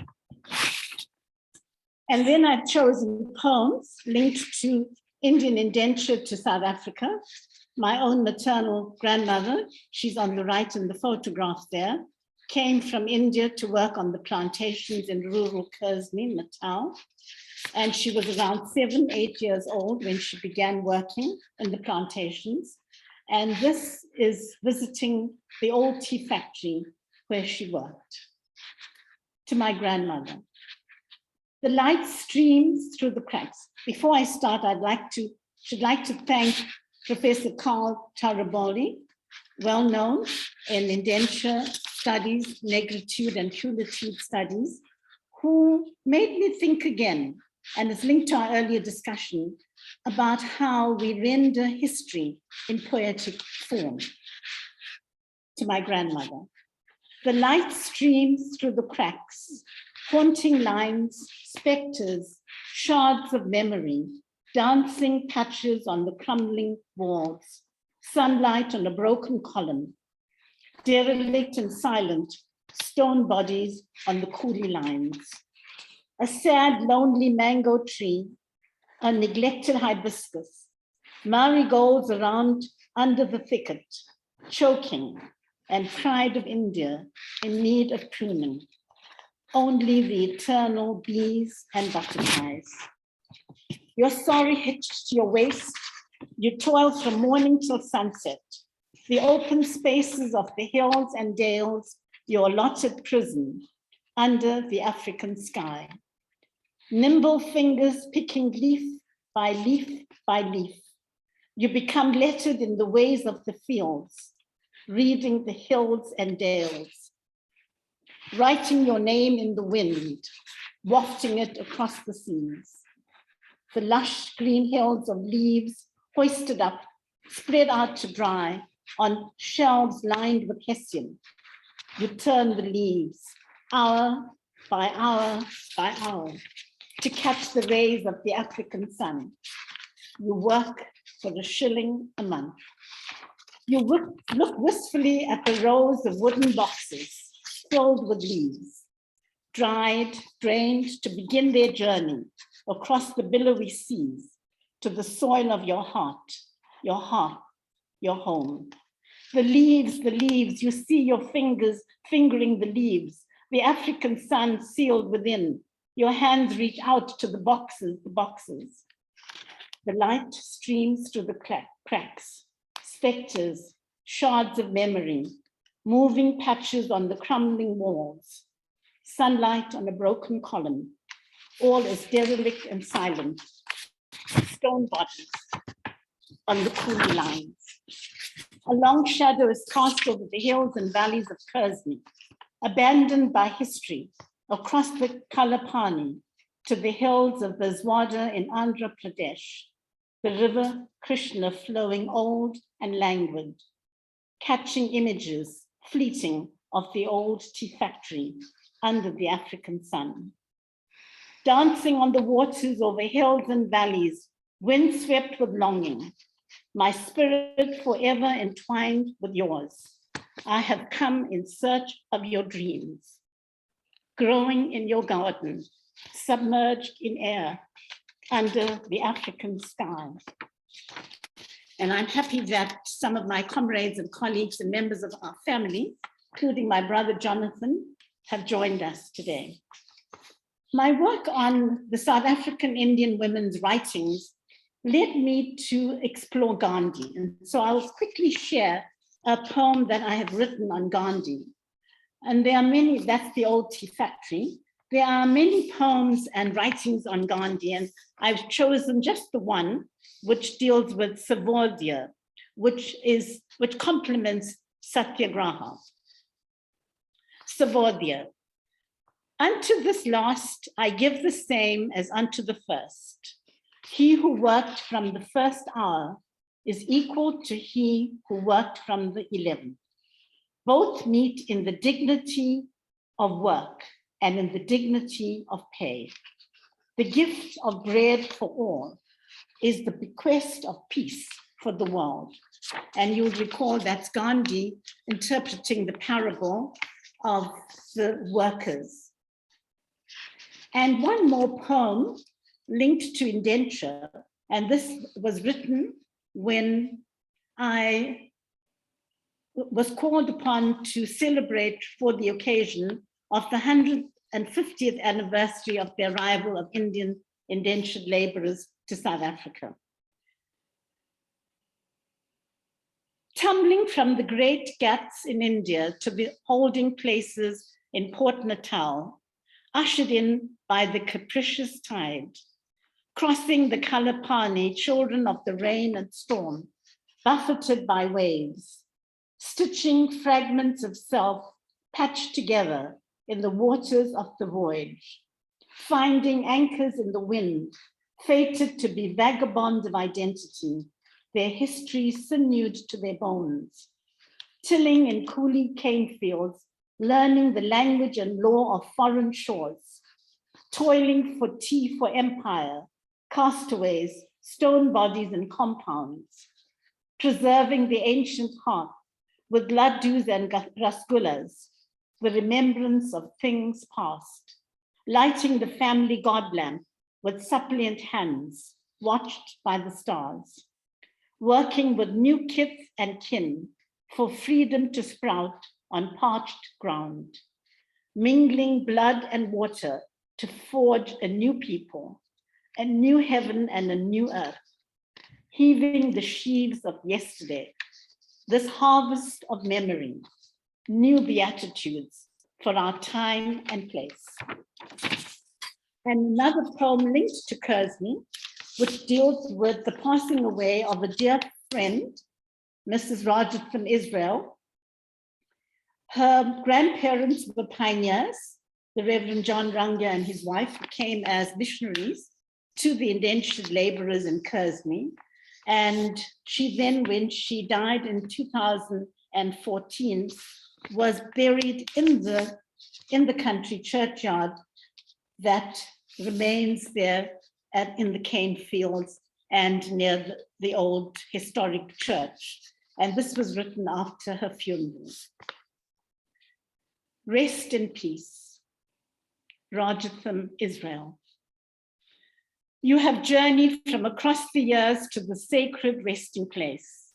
And then I've chosen poems linked to Indian indenture to South Africa. My own maternal grandmother, she's on the right in the photograph there, came from India to work on the plantations in rural Kersney, Natal. And she was around 7, 8 years old when she began working in the plantations. And this is visiting the old tea factory where she worked. To my grandmother. The light streams through the cracks. Before I start, should like to thank Professor Carl Taraboli, well known in indenture studies, negritude and pulitude studies, who made me think again, and is linked to our earlier discussion, about how we render history in poetic form. To my grandmother. The light streams through the cracks, haunting lines, specters, shards of memory, dancing patches on the crumbling walls, sunlight on a broken column, derelict and silent, stone bodies on the coolie lines, a sad, lonely mango tree, a neglected hibiscus, marigolds around under the thicket, choking, and pride of India in need of pruning. Only the eternal bees and butterflies. Your sorry hitched to your waist, you toil from morning till sunset. The open spaces of the hills and dales, your allotted prison under the African sky. Nimble fingers picking leaf by leaf by leaf. You become lettered in the ways of the fields, reading the hills and dales, writing your name in the wind, wafting it across the seas. The lush green hills of leaves hoisted up, spread out to dry on shelves lined with hessian. You turn the leaves hour by hour by hour to catch the rays of the African sun. You work for a shilling a month. You look wistfully at the rows of wooden boxes filled with leaves, dried, drained to begin their journey across the billowy seas to the soil of your heart, your home. The leaves, you see your fingers fingering the leaves, the African sun sealed within. Your hands reach out to the boxes. The light streams through the cracks, specters, shards of memory, moving patches on the crumbling walls, sunlight on a broken column, all is derelict and silent, stone bodies on the coolie lines. A long shadow is cast over the hills and valleys of Kersney, abandoned by history across the Kalapani to the hills of Bazwada in Andhra Pradesh, the river Krishna flowing old and languid, catching images fleeting of the old tea factory under the African sun. Dancing on the waters over hills and valleys, windswept with longing, my spirit forever entwined with yours. I have come in search of your dreams, growing in your garden, submerged in air, under the African sky. And I'm happy that some of my comrades and colleagues and members of our family, including my brother Jonathan, have joined us today. My work on the South African Indian women's writings led me to explore Gandhi. And so I'll quickly share a poem that I have written on Gandhi. And there are many, that's the old tea factory. There are many poems and writings on Gandhi, and I've chosen just the one which deals with Savodya, which complements Satyagraha. Savodya. Unto this last I give the same as unto the first. He who worked from the first hour is equal to he who worked from the 11th. Both meet in the dignity of work and in the dignity of pay. The gift of bread for all is the bequest of peace for the world. And you'll recall that's Gandhi interpreting the parable of the workers. And one more poem linked to Indenture, and this was written when I was called upon to celebrate for the occasion of the 150th anniversary of the arrival of Indian indentured laborers to South Africa. Tumbling from the great ghats in India to the holding places in Port Natal, ushered in by the capricious tide, crossing the Kalapani, children of the rain and storm, buffeted by waves, stitching fragments of self patched together in the waters of the voyage, finding anchors in the wind, fated to be vagabonds of identity, their histories sinewed to their bones, tilling in coolie cane fields, learning the language and law of foreign shores, toiling for tea for empire, castaways stone bodies and compounds, preserving the ancient hearth with laddus and rasgullas, the remembrance of things past, lighting the family god lamp with suppliant hands, watched by the stars, working with new kith and kin for freedom to sprout on parched ground, mingling blood and water to forge a new people, a new heaven and a new earth, heaving the sheaves of yesterday, this harvest of memory, new beatitudes for our time and place. And another poem linked to Kurzme, which deals with the passing away of a dear friend, Mrs. Rajat from Israel. Her grandparents were pioneers. The Reverend John Ranga and his wife came as missionaries to the indentured laborers in Kurzme. And she then, when she died in 2014, was buried in the country churchyard that remains there in the cane fields and near the old historic church. And this was written after her funeral. Rest in peace, Rajatham, Israel. You have journeyed from across the years to the sacred resting place.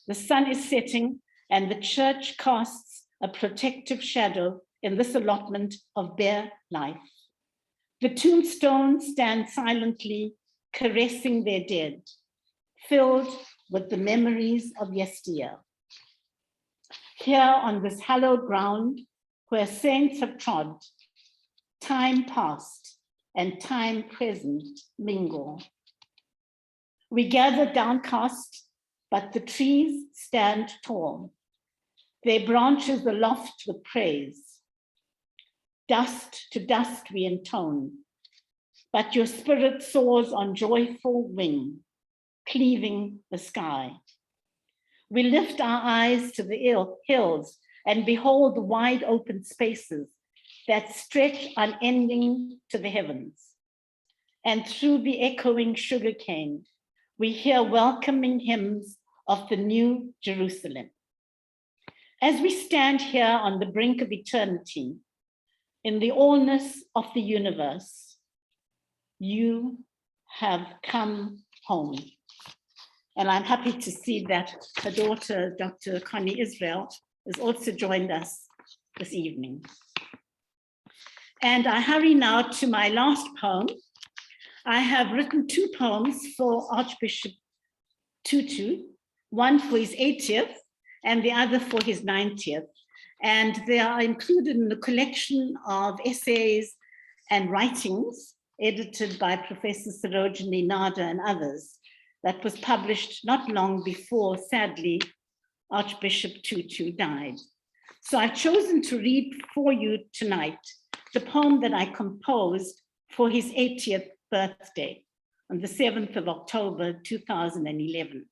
The sun is setting and the church casts a protective shadow in this allotment of bare life. The tombstones stand silently caressing their dead, filled with the memories of yesteryear. Here on this hallowed ground where saints have trod, time past and time present mingle. We gather downcast, but the trees stand tall, their branches aloft with praise. Dust to dust we intone, but your spirit soars on joyful wing, cleaving the sky. We lift our eyes to the hills and behold the wide open spaces that stretch unending to the heavens. And through the echoing sugarcane, we hear welcoming hymns of the new Jerusalem. As we stand here on the brink of eternity, in the allness of the universe, you have come home. And I'm happy to see that her daughter, Dr. Connie Israel, has also joined us this evening. And I hurry now to my last poem. I have written two poems for Archbishop Tutu, one for his 80th and the other for his 90th. And they are included in the collection of essays and writings edited by Professor Sarojini Nada and others that was published not long before, sadly, Archbishop Tutu died. So I've chosen to read for you tonight the poem that I composed for his 80th birthday on the 7th of October, 2011.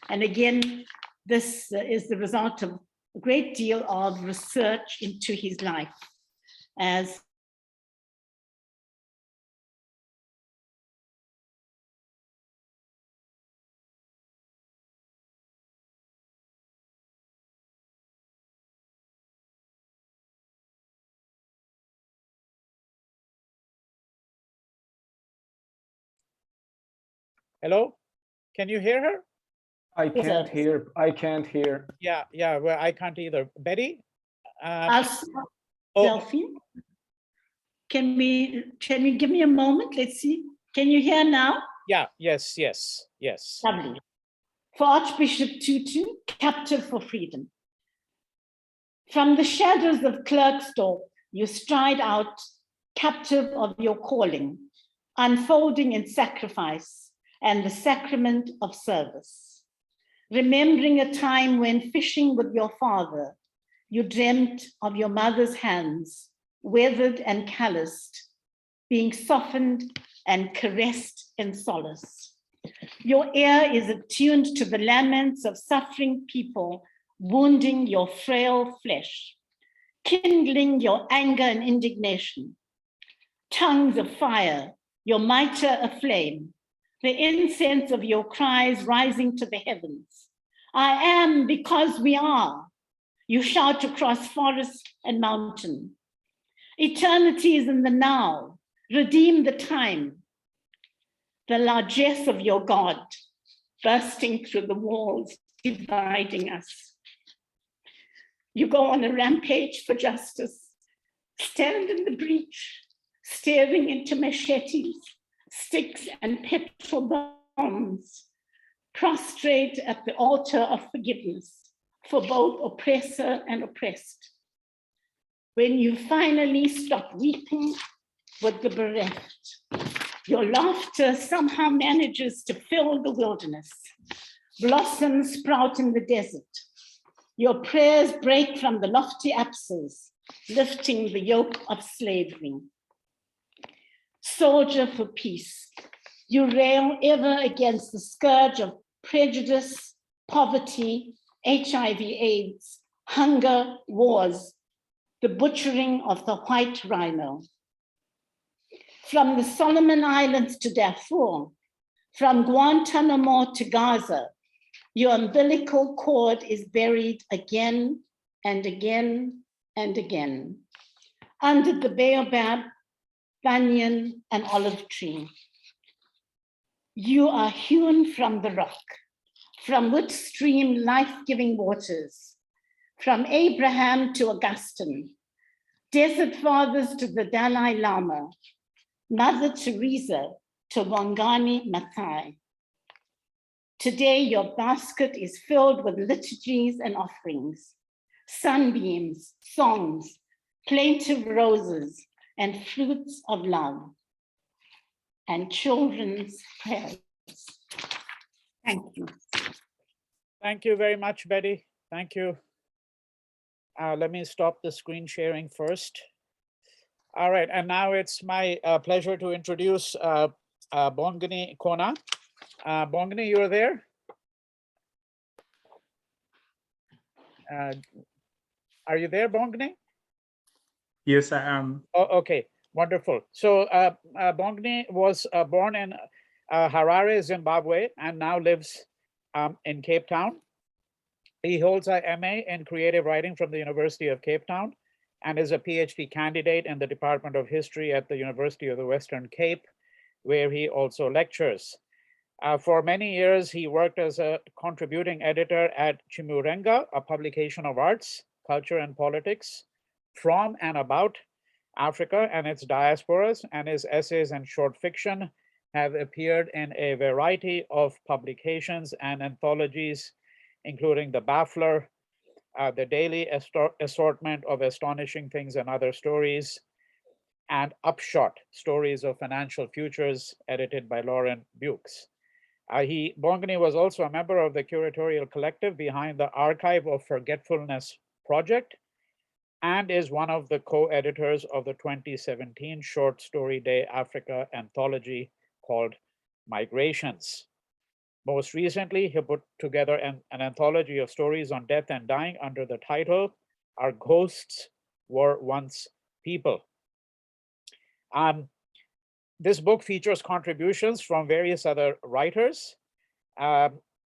And again, this is the result of a great deal of research into his life as Hello, can you hear her? I can't hear. Yeah, well, I can't either. Betty? Delphi, can we give me a moment? Let's see. Can you hear now? Yeah, yes. Lovely. For Archbishop Tutu, captive for freedom. From the shadows of Klerksdorp, you stride out, captive of your calling, unfolding in sacrifice and the sacrament of service. Remembering a time when fishing with your father, you dreamt of your mother's hands, weathered and calloused, being softened and caressed in solace. Your ear is attuned to the laments of suffering people, wounding your frail flesh, kindling your anger and indignation. Tongues of fire your mitre aflame, the incense of your cries rising to the heavens. I am because we are, you shout across forest and mountain. Eternity is in the now, redeem the time. The largesse of your God bursting through the walls, dividing us. You go on a rampage for justice, stand in the breach, staring into machetes, sticks and petrol bombs, prostrate at the altar of forgiveness for both oppressor and oppressed. When you finally stop weeping with the bereft, your laughter somehow manages to fill the wilderness. Blossoms sprout in the desert. Your prayers break from the lofty apses, lifting the yoke of slavery. Soldier for peace, you rail ever against the scourge of prejudice, poverty, HIV/AIDS, hunger, wars, the butchering of the white rhino. From the Solomon Islands to Darfur, from Guantanamo to Gaza, your umbilical cord is buried again and again and again, under the baobab, banyan, and olive tree. You are hewn from the rock, from which stream life-giving waters, from Abraham to Augustine, desert fathers to the Dalai Lama, Mother Teresa to Bongani Kona. Today, your basket is filled with liturgies and offerings, sunbeams, songs, plaintive roses, and fruits of love, and children's prayers. Thank you. Thank you very much, Betty. Thank you. Let me stop the screen sharing first. All right, and now it's my pleasure to introduce Bongani Kona. Bongani, you're there? Are you there, Bongani? Yes, I am. Oh, okay, wonderful. So Bongani was born in Harare, Zimbabwe, and now lives in Cape Town. He holds a MA in creative writing from the University of Cape Town and is a PhD candidate in the Department of History at the University of the Western Cape, where he also lectures. For many years, he worked as a contributing editor at Chimurenga, a publication of arts, culture, and politics from and about Africa and its diasporas, and his essays and short fiction have appeared in a variety of publications and anthologies, including The Baffler, The Daily Assortment of Astonishing Things and Other Stories, and Upshot, Stories of Financial Futures, edited by Lauren Bukes. Bongani was also a member of the curatorial collective behind the Archive of Forgetfulness project, and is one of the co-editors of the 2017 Short Story Day Africa anthology called Migrations. Most recently, he put together an anthology of stories on death and dying under the title, Our Ghosts Were Once People. This book features contributions from various other writers,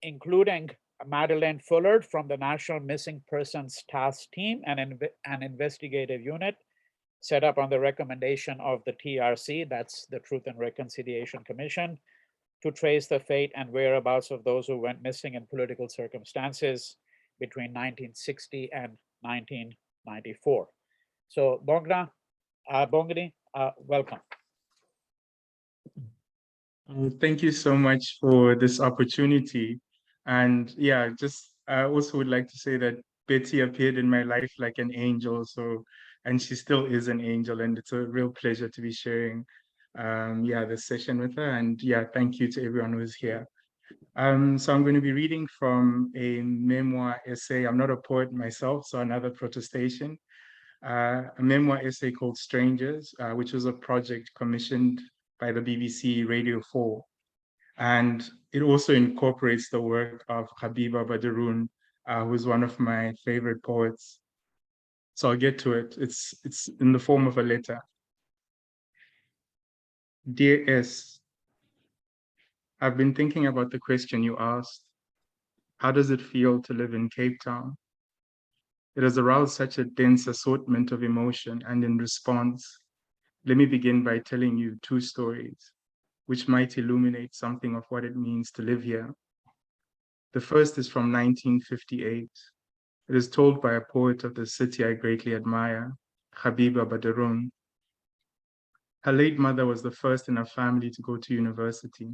including Madeleine Fullard from the National Missing Persons Task Team, an investigative unit set up on the recommendation of the TRC, that's the Truth and Reconciliation Commission, to trace the fate and whereabouts of those who went missing in political circumstances between 1960 and 1994. So Bongani, welcome. Thank you so much for this opportunity. And yeah, I also would like to say that Betty appeared in my life like an angel, and she still is an angel, and it's a real pleasure to be sharing this session with her. And yeah, thank you to everyone who's here. So I'm going to be reading from a memoir essay. I'm not a poet myself, so another protestation. A memoir essay called Strangers, which was a project commissioned by the BBC Radio 4. And it also incorporates the work of Habiba Badaroun, who's one of my favorite poets. So I'll get to it. It's in the form of a letter. Dear S, I've been thinking about the question you asked. How does it feel to live in Cape Town? It has aroused such a dense assortment of emotion, and in response, let me begin by telling you two stories, which might illuminate something of what it means to live here. The first is from 1958. It is told by a poet of the city I greatly admire, Habiba Badarun. Her late mother was the first in her family to go to university.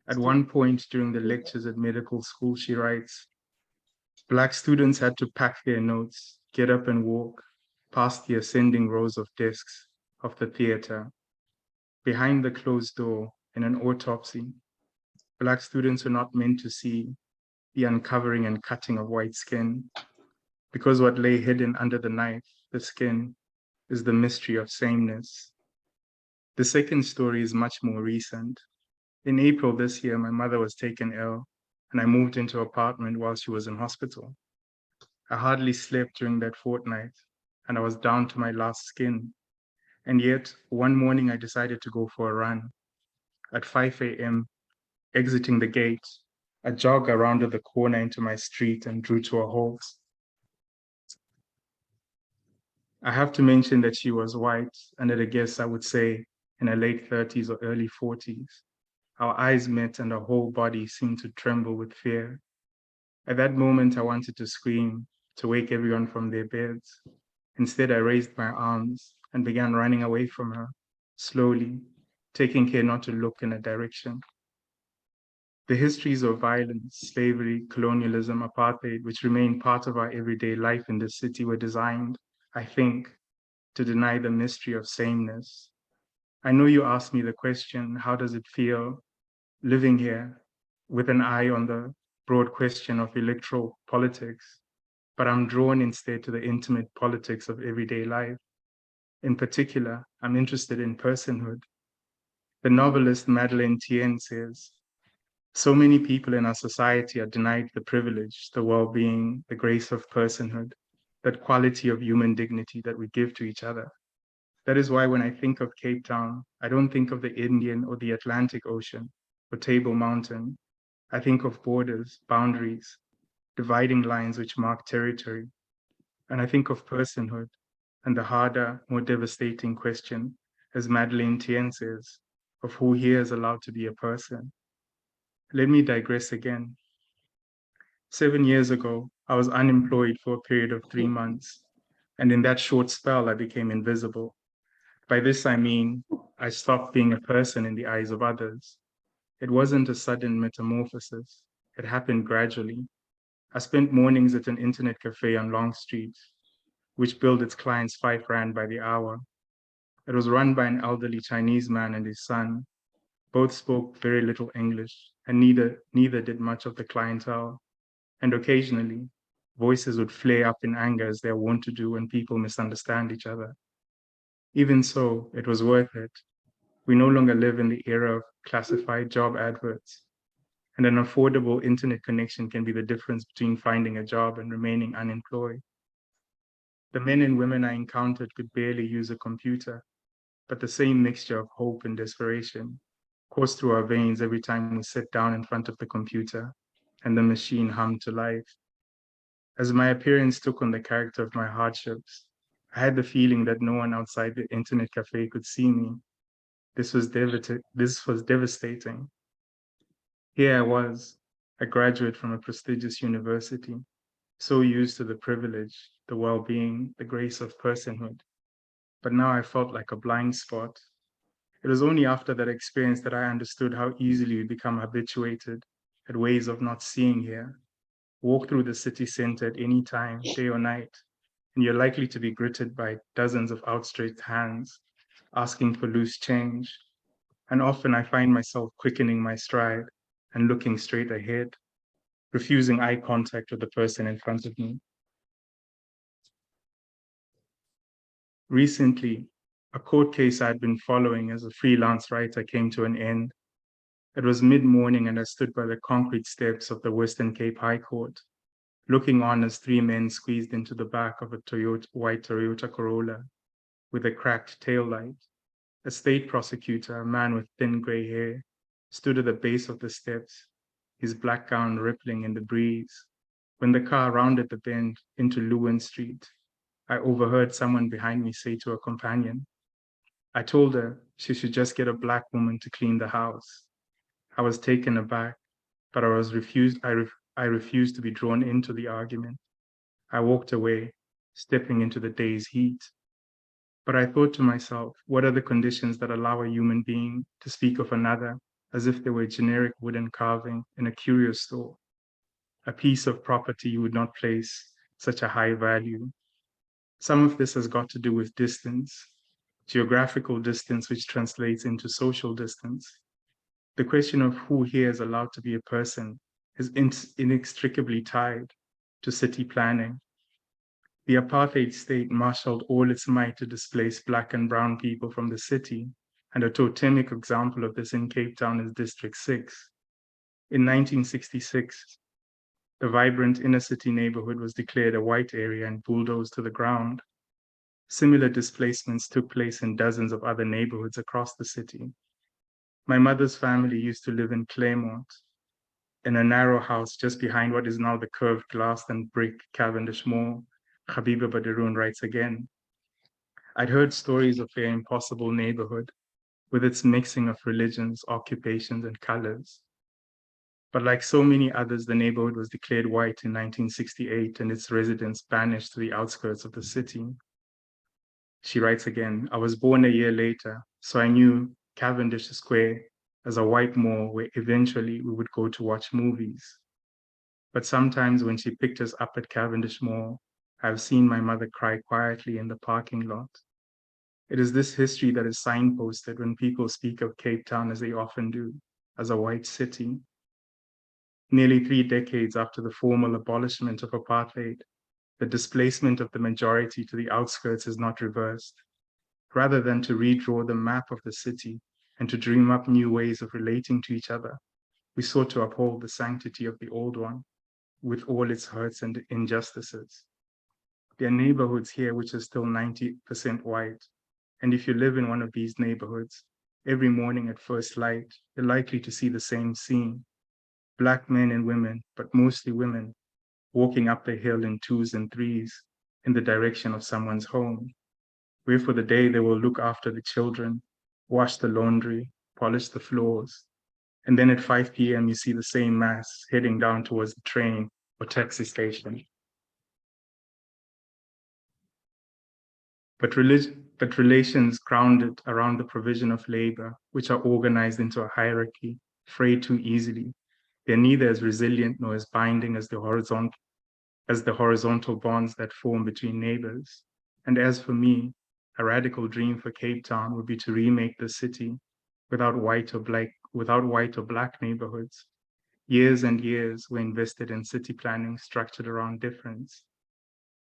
At one point during the lectures at medical school, she writes, Black students had to pack their notes, get up and walk past the ascending rows of desks of the theater. Behind the closed door in an autopsy, Black students were not meant to see the uncovering and cutting of white skin, because what lay hidden under the knife, the skin, is the mystery of sameness. The second story is much more recent. In April this year, my mother was taken ill, and I moved into an apartment while she was in hospital. I hardly slept during that fortnight, and I was down to my last skin. And yet, one morning I decided to go for a run. At 5 a.m., exiting the gate, I jogged around the corner into my street and drew to a halt. I have to mention that she was white, and at a guess I would say in her late 30s or early 40s. Our eyes met and her whole body seemed to tremble with fear. At that moment, I wanted to scream, to wake everyone from their beds. Instead, I raised my arms and began running away from her, slowly, taking care not to look in a direction. The histories of violence, slavery, colonialism, apartheid, which remain part of our everyday life in this city, were designed, I think, to deny the mystery of sameness. I know you asked me the question, how does it feel living here, with an eye on the broad question of electoral politics, but I'm drawn instead to the intimate politics of everyday life. In particular, I'm interested in personhood. The novelist Madeleine Tien says, so many people in our society are denied the privilege, the well-being, the grace of personhood, that quality of human dignity that we give to each other. That is why when I think of Cape Town, I don't think of the Indian or the Atlantic Ocean or Table Mountain. I think of borders, boundaries, dividing lines which mark territory. And I think of personhood and the harder, more devastating question, as Madeleine Tien says, of who here is allowed to be a person. Let me digress again. 7 years ago, I was unemployed for a period of 3 months. And in that short spell, I became invisible. By this, I mean, I stopped being a person in the eyes of others. It wasn't a sudden metamorphosis. It happened gradually. I spent mornings at an internet cafe on Long Street, which billed its clients 5 Rand by the hour. It was run by an elderly Chinese man and his son. Both spoke very little English, and neither did much of the clientele. And occasionally, voices would flare up in anger as they're wont to do when people misunderstand each other. Even so, it was worth it. We no longer live in the era of classified job adverts, and an affordable internet connection can be the difference between finding a job and remaining unemployed. The men and women I encountered could barely use a computer, but the same mixture of hope and desperation coursed through our veins every time we sat down in front of the computer and the machine hummed to life. As my appearance took on the character of my hardships, I had the feeling that no one outside the internet cafe could see me. This was devastating. Here I was, a graduate from a prestigious university, so used to the privilege, the well-being, the grace of personhood. But now I felt like a blind spot. It was only after that experience that I understood how easily we become habituated at ways of not seeing here. Walk through the city center at any time, day or night, and you're likely to be greeted by dozens of outstretched hands, asking for loose change. And often I find myself quickening my stride and looking straight ahead, refusing eye contact with the person in front of me. Recently, a court case I'd been following as a freelance writer came to an end. It was mid-morning and I stood by the concrete steps of the Western Cape High Court, looking on as 3 men squeezed into the back of a white Toyota Corolla with a cracked taillight. A state prosecutor, a man with thin gray hair, stood at the base of the steps, his black gown rippling in the breeze. When the car rounded the bend into Lewin Street, I overheard someone behind me say to a companion, I told her she should just get a black woman to clean the house. I was taken aback, but I refused to be drawn into the argument. I walked away, stepping into the day's heat. But I thought to myself, what are the conditions that allow a human being to speak of another as if they were a generic wooden carving in a curio store, a piece of property you would not place such a high value? Some of this has got to do with distance, geographical distance, which translates into social distance. The question of who here is allowed to be a person is inextricably tied to city planning. The apartheid state marshaled all its might to displace Black and brown people from the city, and a totemic example of this in Cape Town is District 6. In 1966, the vibrant inner city neighborhood was declared a white area and bulldozed to the ground. Similar displacements took place in dozens of other neighborhoods across the city. My mother's family used to live in Claremont, in a narrow house just behind what is now the curved glass and brick Cavendish Mall. Habiba Badiroun writes again, I'd heard stories of their impossible neighborhood with its mixing of religions, occupations, and colors. But like so many others, the neighborhood was declared white in 1968 and its residents banished to the outskirts of the city. She writes again, I was born a year later, so I knew Cavendish Square as a white mall where eventually we would go to watch movies. But sometimes when she picked us up at Cavendish Mall, I've seen my mother cry quietly in the parking lot. It is this history that is signposted when people speak of Cape Town, as they often do, as a white city. Nearly 3 decades after the formal abolishment of apartheid, the displacement of the majority to the outskirts is not reversed. Rather than to redraw the map of the city and to dream up new ways of relating to each other, we sought to uphold the sanctity of the old one with all its hurts and injustices. There are neighborhoods here which are still 90% white. And if you live in one of these neighborhoods, every morning at first light, you're likely to see the same scene. Black men and women, but mostly women, walking up the hill in 2s and 3s in the direction of someone's home, where for the day they will look after the children, wash the laundry, polish the floors. And then at 5 p.m., you see the same mass heading down towards the train or taxi station. But relations grounded around the provision of labor, which are organized into a hierarchy, fray too easily. They're neither as resilient nor as binding as the horizontal bonds that form between neighbors. And as for me, a radical dream for Cape Town would be to remake the city without white or black neighborhoods. Years and years were invested in city planning structured around difference.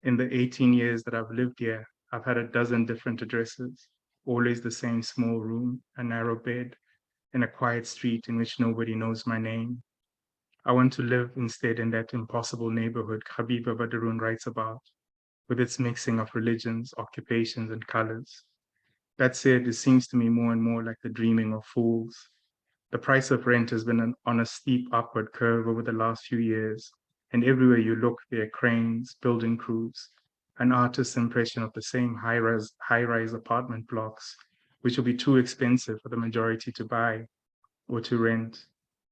In the 18 years that I've lived here, I've had a dozen different addresses, always the same small room, a narrow bed, in a quiet street in which nobody knows my name. I want to live instead in that impossible neighborhood Habiba Badiroun writes about, with its mixing of religions, occupations, and colors. That said, it seems to me more and more like the dreaming of fools. The price of rent has been on a steep upward curve over the last few years, and everywhere you look, there are cranes, building crews, an artist's impression of the same high-rise apartment blocks, which will be too expensive for the majority to buy or to rent.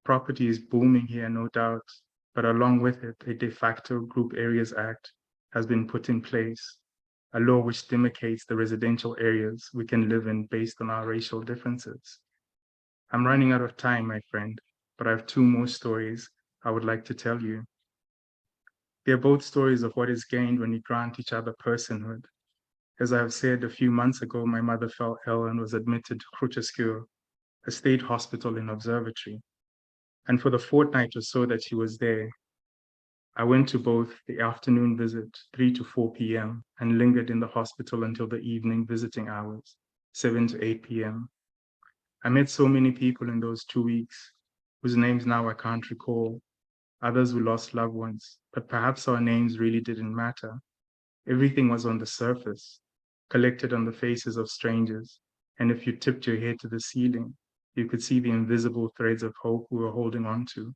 Property is booming here, no doubt, but along with it, a de facto Group Areas Act has been put in place, a law which demarcates the residential areas we can live in based on our racial differences. I'm running out of time, my friend, but I have 2 more stories I would like to tell you. They're both stories of what is gained when we grant each other personhood. As I have said, a few months ago, my mother fell ill and was admitted to Grooterskuur, a state hospital in Observatory. And for the fortnight or so that she was there, I went to both the afternoon visit, 3 to 4 p.m., and lingered in the hospital until the evening visiting hours, 7 to 8 p.m. I met so many people in those 2 weeks, whose names now I can't recall, others who lost loved ones, but perhaps our names really didn't matter. Everything was on the surface, collected on the faces of strangers, And if you tipped your head to the ceiling, you could see the invisible threads of hope we were holding on to.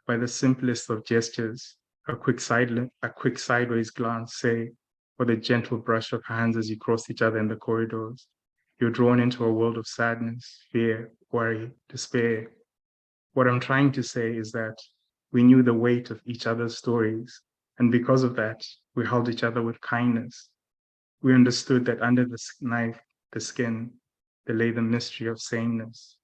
By the simplest of gestures, a quick sideways glance, say, or the gentle brush of hands as you crossed each other in the corridors, you're drawn into a world of sadness, fear, worry, despair. What I'm trying to say is that we knew the weight of each other's stories, and because of that, we held each other with kindness. We understood that under the knife, the skin, there lay the mystery of sameness.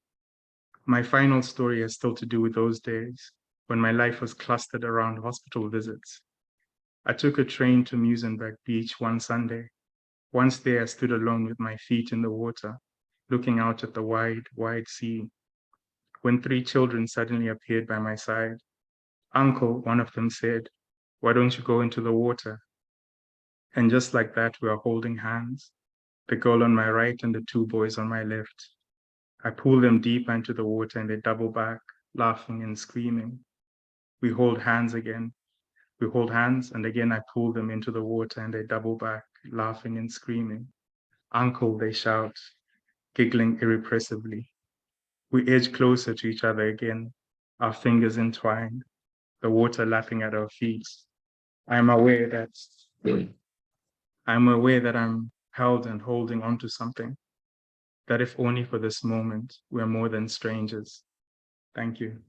My final story has still to do with those days when my life was clustered around hospital visits. I took a train to Muizenberg Beach one Sunday. Once there, I stood alone with my feet in the water, looking out at the wide, wide sea, when 3 children suddenly appeared by my side. "Uncle," one of them said, "why don't you go into the water?" And just like that, we are holding hands, the girl on my right and the 2 boys on my left. I pull them deeper into the water and they double back, laughing and screaming. We hold hands again. We hold hands, and again I pull them into the water and they double back, laughing and screaming. "Uncle," they shout, giggling irrepressibly. We edge closer to each other again, our fingers entwined, the water lapping at our feet. I'm aware that I'm held and holding onto something, that if only for this moment, we're more than strangers. Thank you.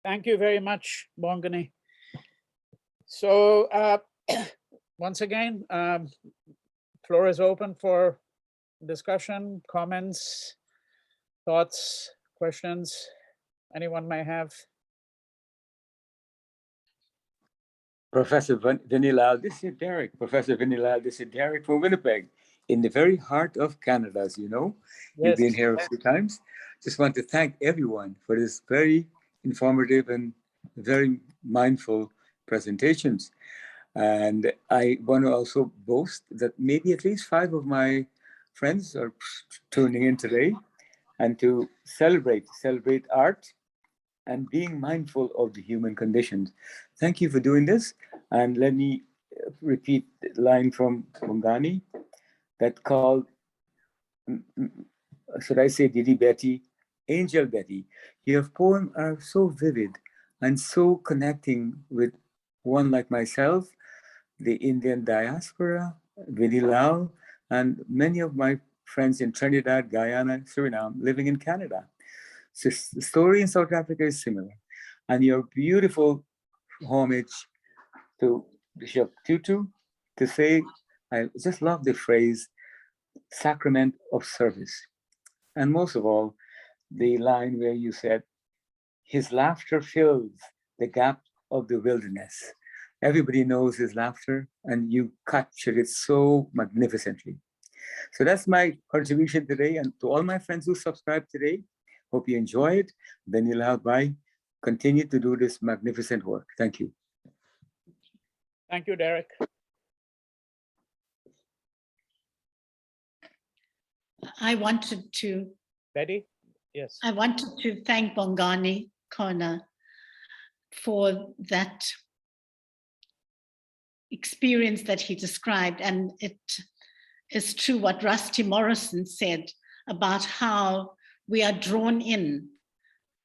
Thank you very much, Bongani. So once again, floor is open for discussion, comments, thoughts, questions anyone may have. Professor Vinay Lal, this is Derek. Professor Vinay Lal, this is Derek from Winnipeg, in the very heart of Canada, as you know. You've been here a few times. Just want to thank everyone for this very informative and very mindful presentations. And I want to also boast that maybe at least 5 of my friends are tuning in today, and to celebrate art and being mindful of the human conditions. Thank you for doing this. And let me repeat the line from Bongani that called, should I say, Didi Betty, Angel Betty. Your poems are so vivid and so connecting with one like myself, the Indian diaspora, Vinay Lal, and many of my friends in Trinidad, Guyana, Suriname, living in Canada. So the story in South Africa is similar. And your beautiful homage to Bishop Tutu to say, I just love the phrase, sacrament of service. And most of all, the line where you said, his laughter fills the gap of the wilderness. Everybody knows his laughter, and you captured it so magnificently. So that's my contribution today. And to all my friends who subscribed today, hope you enjoy it. Vinay Lal, bye. Continue to do this magnificent work. Thank you. Thank you, Derek. I wanted to. Betty? Yes. I wanted to thank Bongani Kona for that experience that he described. And it is true what Rusty Morrison said about how we are drawn in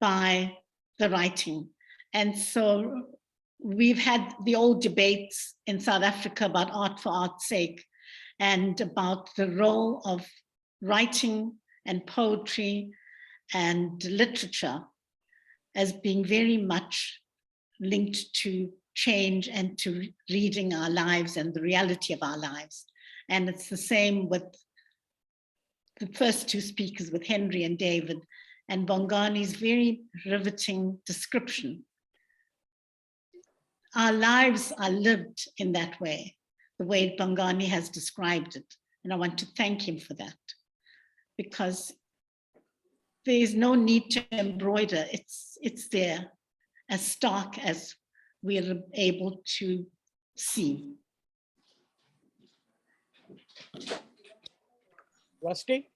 by the writing. And so we've had the old debates in South Africa about art for art's sake and about the role of writing and poetry and literature as being very much linked to change and to reading our lives and the reality of our lives. And it's the same with the first 2 speakers, with Henry and David, and Bongani's very riveting description. Our lives are lived in that way, the way Bongani has described it. And I want to thank him for that, because there is no need to embroider. It's there, as stark as we're able to see. Rusty?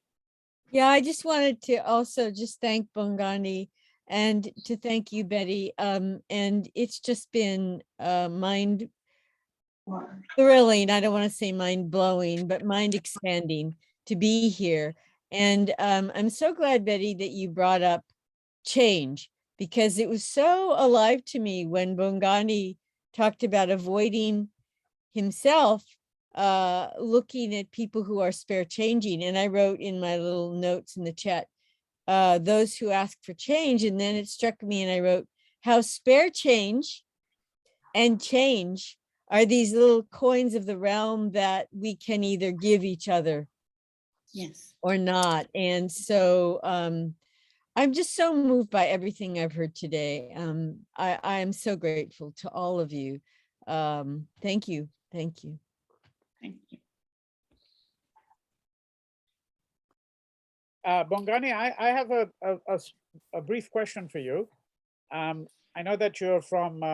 Yeah, I just wanted to also just thank Bongani and to thank you, Betty. And it's just been mind thrilling. I don't want to say mind blowing, but mind expanding to be here. And I'm so glad, Betty, that you brought up change, because it was so alive to me when Bongani talked about avoiding himself looking at people who are spare changing. And I wrote in my little notes in the chat, those who ask for change. And then it struck me and I wrote, how spare change and change are these little coins of the realm that we can either give each other Yes. or not. And so I'm just so moved by everything I've heard today. I am so grateful to all of you. Thank you. Thank you. Thank you. Bongani, I have a brief question for you. I know that you're from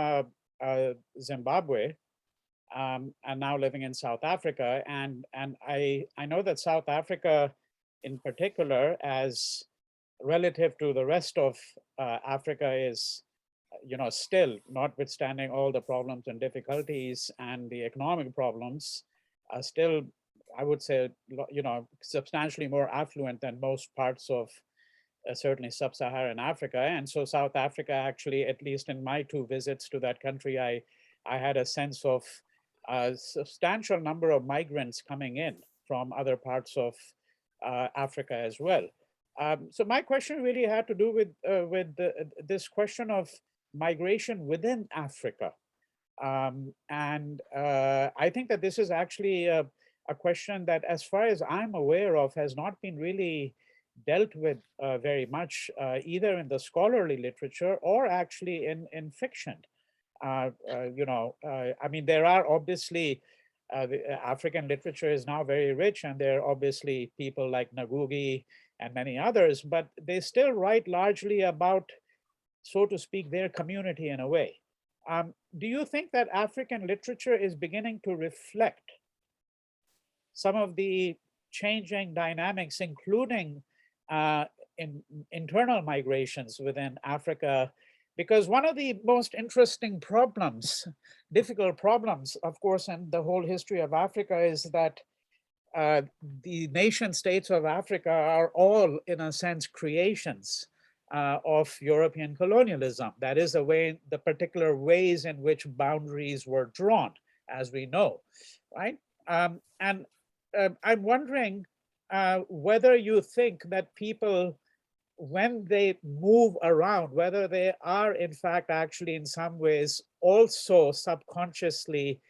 Zimbabwe and now living in South Africa, and I know that South Africa, in particular, as relative to the rest of Africa, is, still, notwithstanding all the problems and difficulties and the economic problems, still, I would say, substantially more affluent than most parts of certainly sub-Saharan Africa. And so South Africa, actually, at least in my 2 visits to that country, I had a sense of a substantial number of migrants coming in from other parts of Africa as well. So my question really had to do with this question of migration within Africa. And I think that this is actually a question that, as far as I'm aware of, has not been really dealt with very much, either in the scholarly literature or actually in fiction. I mean, there are obviously, the African literature is now very rich, and there are obviously people like Ngugi and many others, but they still write largely about, so to speak, their community in a way. Do you think that African literature is beginning to reflect some of the changing dynamics, including in internal migrations within Africa? Because one of the most interesting problems, difficult problems, of course, in the whole history of Africa is that the nation states of Africa are all, in a sense, creations of European colonialism. That is the particular ways in which boundaries were drawn, as we know, right? And I'm wondering whether you think that people, when they move around, whether they are in fact actually in some ways also subconsciously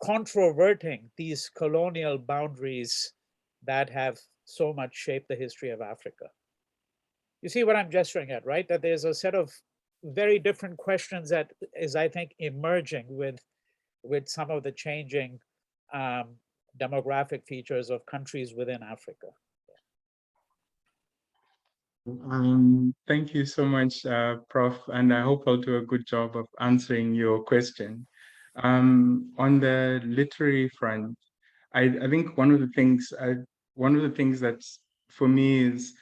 controverting these colonial boundaries that have so much shaped the history of Africa. You see what I'm gesturing at, right? That there's a set of very different questions that is, I think, emerging with some of the changing demographic features of countries within Africa. Thank you so much, Prof. And I hope I'll do a good job of answering your question. On the literary front, I think one of the things that's for me is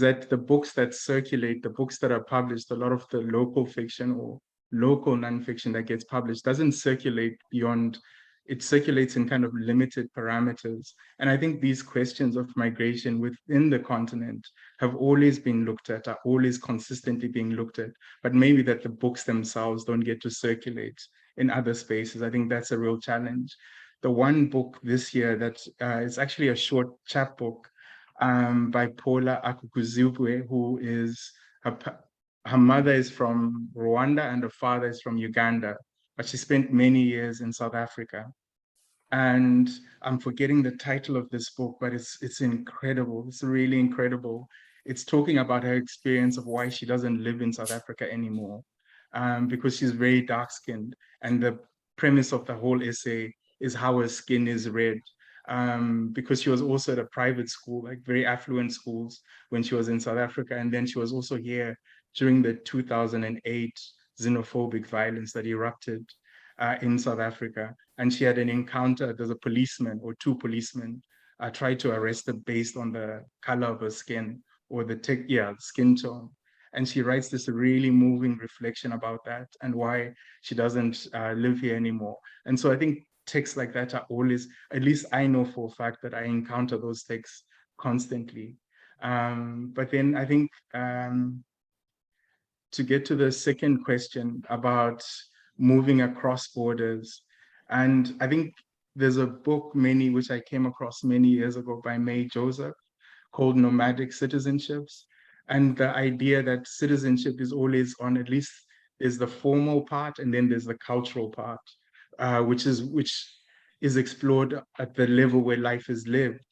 that the books that circulate, the books that are published, a lot of the local fiction or local nonfiction that gets published doesn't circulate beyond. It circulates in kind of limited parameters. And I think these questions of migration within the continent have always been looked at, are always consistently being looked at, but maybe that the books themselves don't get to circulate in other spaces. I think that's a real challenge. The one book this year that is actually a short chapbook by Paula Akukuzibwe, who is, her mother is from Rwanda and her father is from Uganda, but she spent many years in South Africa. And I'm forgetting the title of this book, but it's incredible. It's really incredible. It's talking about her experience of why she doesn't live in South Africa anymore, because she's very dark-skinned. And the premise of the whole essay is how her skin is red, because she was also at a private school, like very affluent schools when she was in South Africa. And then she was also here during the 2008 xenophobic violence that erupted in South Africa. And she had an encounter, there's a policeman or 2 policemen tried to arrest her based on the color of her skin or the skin tone. And she writes this really moving reflection about that and why she doesn't live here anymore. And so I think texts like that are always, at least I know for a fact that I encounter those texts constantly. But then I think to get to the second question about moving across borders, and I think there's a book which I came across many years ago by May Joseph called Nomadic Citizenships. And the idea that citizenship is always on, at least there's the formal part and then there's the cultural part, which is explored at the level where life is lived.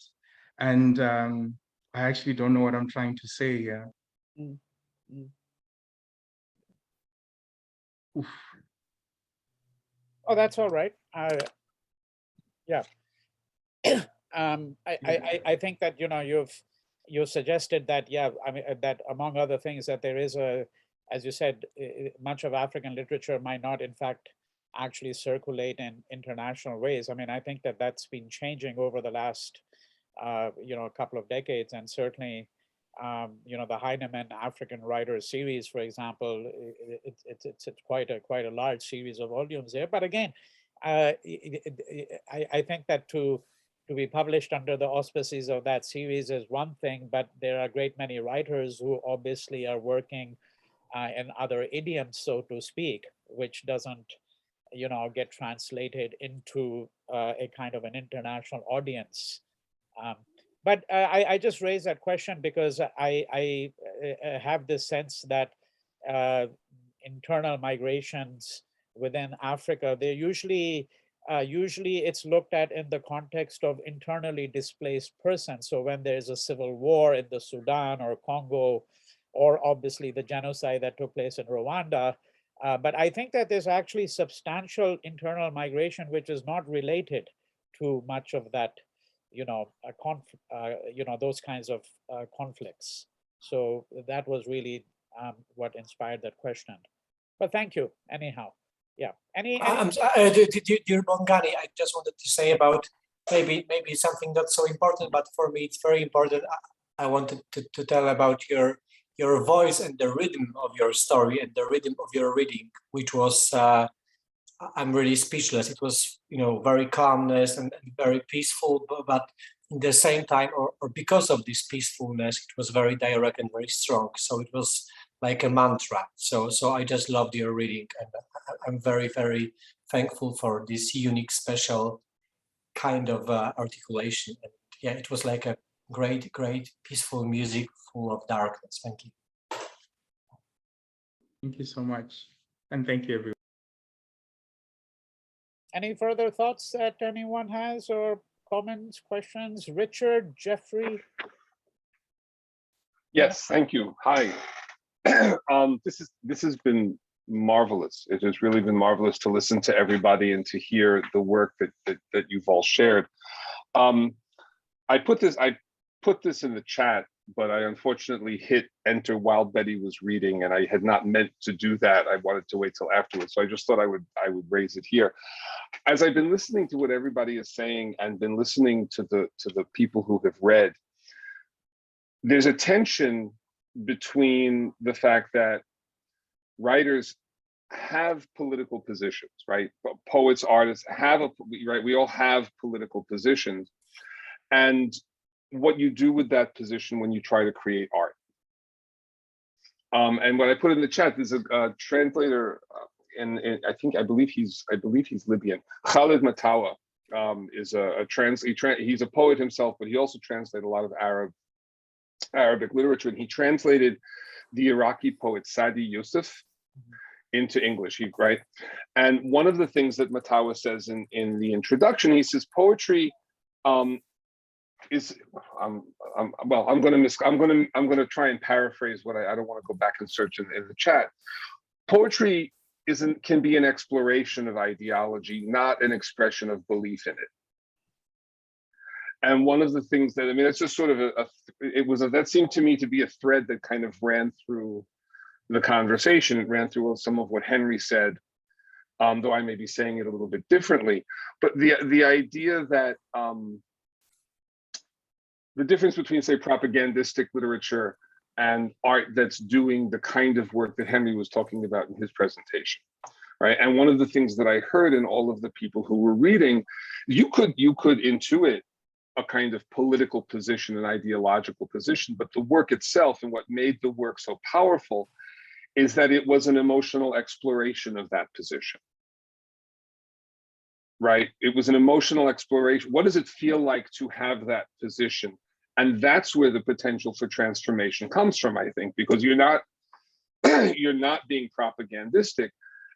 And I actually don't know what I'm trying to say here. Oof. Oh, that's all right. Yeah. I think that, you know, you suggested that, yeah, I mean, that among other things, that there is as you said, much of African literature might not, in fact, actually circulate in international ways. I mean, I think that that's been changing over the last, you know, couple of decades, and certainly, you know, the Heinemann African Writers series, for example, it's quite a large series of volumes there. But again, I think that to be published under the auspices of that series is one thing, but there are a great many writers who obviously are working in other idioms, so to speak, which doesn't, you know, get translated into a kind of an international audience. But I just raised that question because I have this sense that internal migrations within Africa, they're usually it's looked at in the context of internally displaced persons. So when there's a civil war in the Sudan or Congo, or obviously the genocide that took place in Rwanda, but I think that there's actually substantial internal migration which is not related to much of that, you know, you know, those kinds of conflicts. So that was really what inspired that question. But thank you anyhow. Yeah. Dear Bongani, I just wanted to say about maybe something not so important, but for me it's very important. I wanted to tell about your voice and the rhythm of your story and the rhythm of your reading, which was I'm really speechless. It was, you know, very calmness and very peaceful, but in the same time, or because of this peacefulness, it was very direct and very strong. So it was like a mantra. So I just loved your reading, and I'm very, very thankful for this unique, special kind of articulation. And yeah, it was like a great, peaceful music full of darkness. Thank you. Thank you so much. And thank you, everyone. Any further thoughts that anyone has, or comments, questions? Richard, Jeffrey? Yes, thank you. Hi. This has been marvelous. It has really been marvelous to listen to everybody and to hear the work that you've all shared. I put this in the chat, but I unfortunately hit enter while Betty was reading, and I had not meant to do that. I wanted to wait till afterwards, so I just thought I would raise it here. As I've been listening to what everybody is saying and been listening to the people who have read, there's a tension between the fact that writers have political positions, right? Poets, artists have right? We all have political positions, and what you do with that position when you try to create art. And what I put in the chat is a translator, and I believe he's Libyan. Khalid Matawa is he's a poet himself, but he also translated a lot of Arabic literature, and he translated the Iraqi poet Sadi Yusuf into English, right? And one of the things that Matawa says in the introduction, he says poetry is I'm gonna try and paraphrase what I don't want to go back and search in the chat. Poetry can be an exploration of ideology, not an expression of belief in it. And one of the things that, I mean, it's just sort of that seemed to me to be a thread that kind of ran through the conversation. It ran through some of what Henry said, though I may be saying it a little bit differently. But the idea that the difference between, say, propagandistic literature and art that's doing the kind of work that Henry was talking about in his presentation, right? And one of the things that I heard in all of the people who were reading, you could intuit a kind of political position, an ideological position, but the work itself and what made the work so powerful is that it was an emotional exploration of that position, right? It was an emotional exploration. What does it feel like to have that position? And that's where the potential for transformation comes from, I think, because you're not being propagandistic.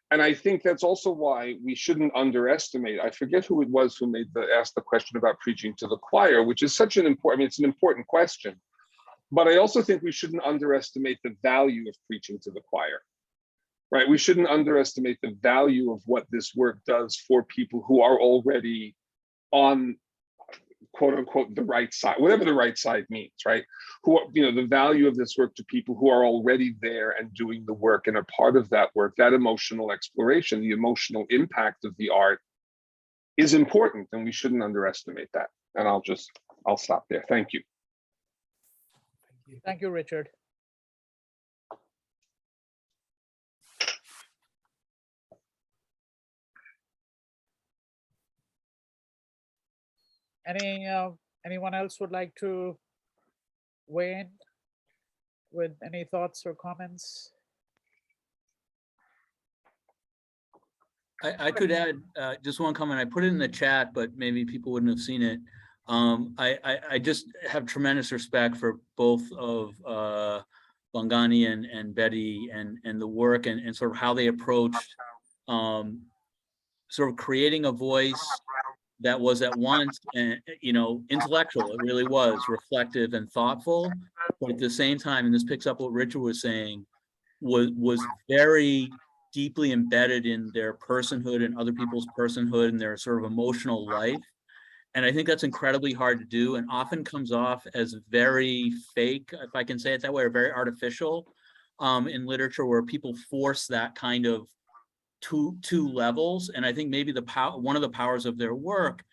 And I think that's also why we shouldn't underestimate. I forget who it was who asked the question about preaching to the choir, which is such an important, I mean, it's an important question. But I also think we shouldn't underestimate the value of preaching to the choir, right? We shouldn't underestimate the value of what this work does for people who are already on, quote unquote, the right side, whatever the right side means, right? Who, the value of this work to people who are already there and doing the work and are part of that work, that emotional exploration, the emotional impact of the art is important, and we shouldn't underestimate that. And I'll stop there. Thank you. Thank you, Richard. Anyone else would like to weigh in with any thoughts or comments? I could add just one comment. I put it in the chat, but maybe people wouldn't have seen it. I just have tremendous respect for both of Bongani and Betty and the work and sort of how they approached sort of creating a voice that was at once, intellectual. It really was reflective and thoughtful, but at the same time, and this picks up what Richard was saying, was very deeply embedded in their personhood and other people's personhood and their sort of emotional life. And I think that's incredibly hard to do and often comes off as very fake, if I can say it that way, or very artificial in literature, where people force that kind of two levels. And I think maybe one of the powers of their work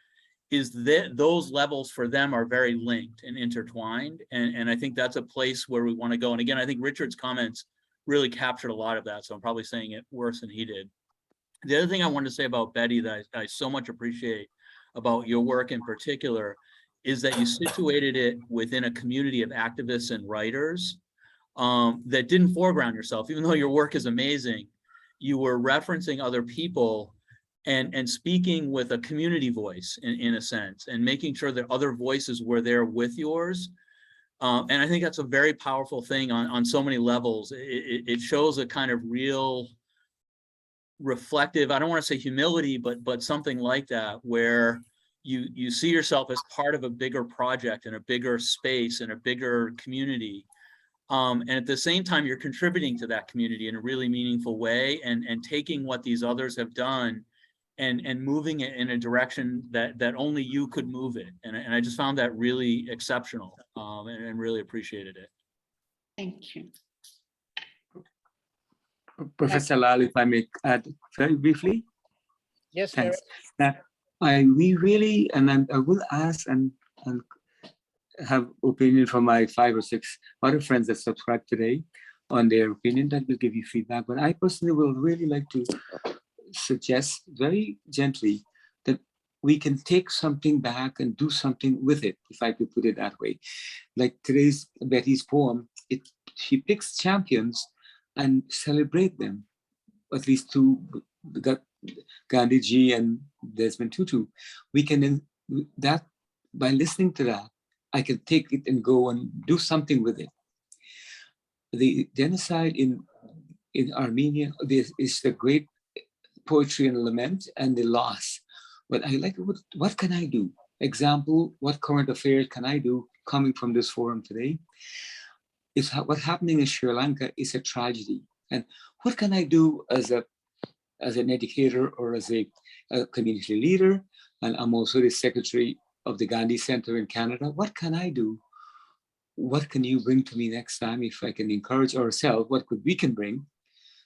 is that those levels for them are very linked and intertwined. And I think that's a place where we want to go. And again, I think Richard's comments really captured a lot of that. So I'm probably saying it worse than he did. The other thing I wanted to say about Betty that I so much appreciate about your work in particular is that you situated it within a community of activists and writers that didn't foreground yourself. Even though your work is amazing, you were referencing other people and speaking with a community voice in a sense, and making sure that other voices were there with yours. And I think that's a very powerful thing on so many levels. It shows a kind of real reflective, I don't want to say humility, but something like that, where you see yourself as part of a bigger project and a bigger space and a bigger community. And at the same time, you're contributing to that community in a really meaningful way and taking what these others have done and moving it in a direction that only you could move it. And I just found that really exceptional and really appreciated it. Thank you. Professor Lal, if I may add very briefly. Yes, thanks. Derek. We really, and I will ask and have opinion from my 5 or 6 other friends that subscribe today on their opinion that will give you feedback. But I personally will really like to suggest very gently that we can take something back and do something with it, if I could put it that way. Like today's Betty's poem, she picks champions and celebrate them, at least two, Gandhiji and Desmond Tutu. We can, that by listening to that, I can take it and go and do something with it. The genocide in Armenia, this is the great poetry and lament and the loss. But I like, what can I do? Example, what current affairs can I do coming from this forum today? Is what's happening in Sri Lanka is a tragedy. And what can I do as an educator or as a community leader? And I'm also the secretary of the Gandhi Center in Canada. What can I do? What can you bring to me next time? If I can encourage ourselves, what we can bring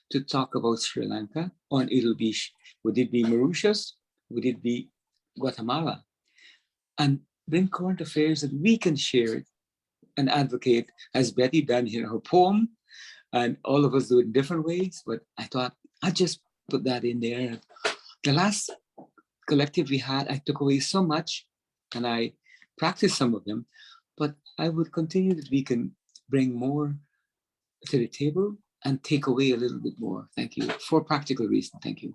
to talk about Sri Lanka on it'll be, would it be Mauritius? Would it be Guatemala? And bring current affairs that we can share it and advocate, as Betty done in her poem, and all of us do it in different ways. But I thought I'd just put that in there. The last collective we had, I took away so much, and I practiced some of them, but I would continue that we can bring more to the table and take away a little bit more. Thank you. For practical reasons. Thank you.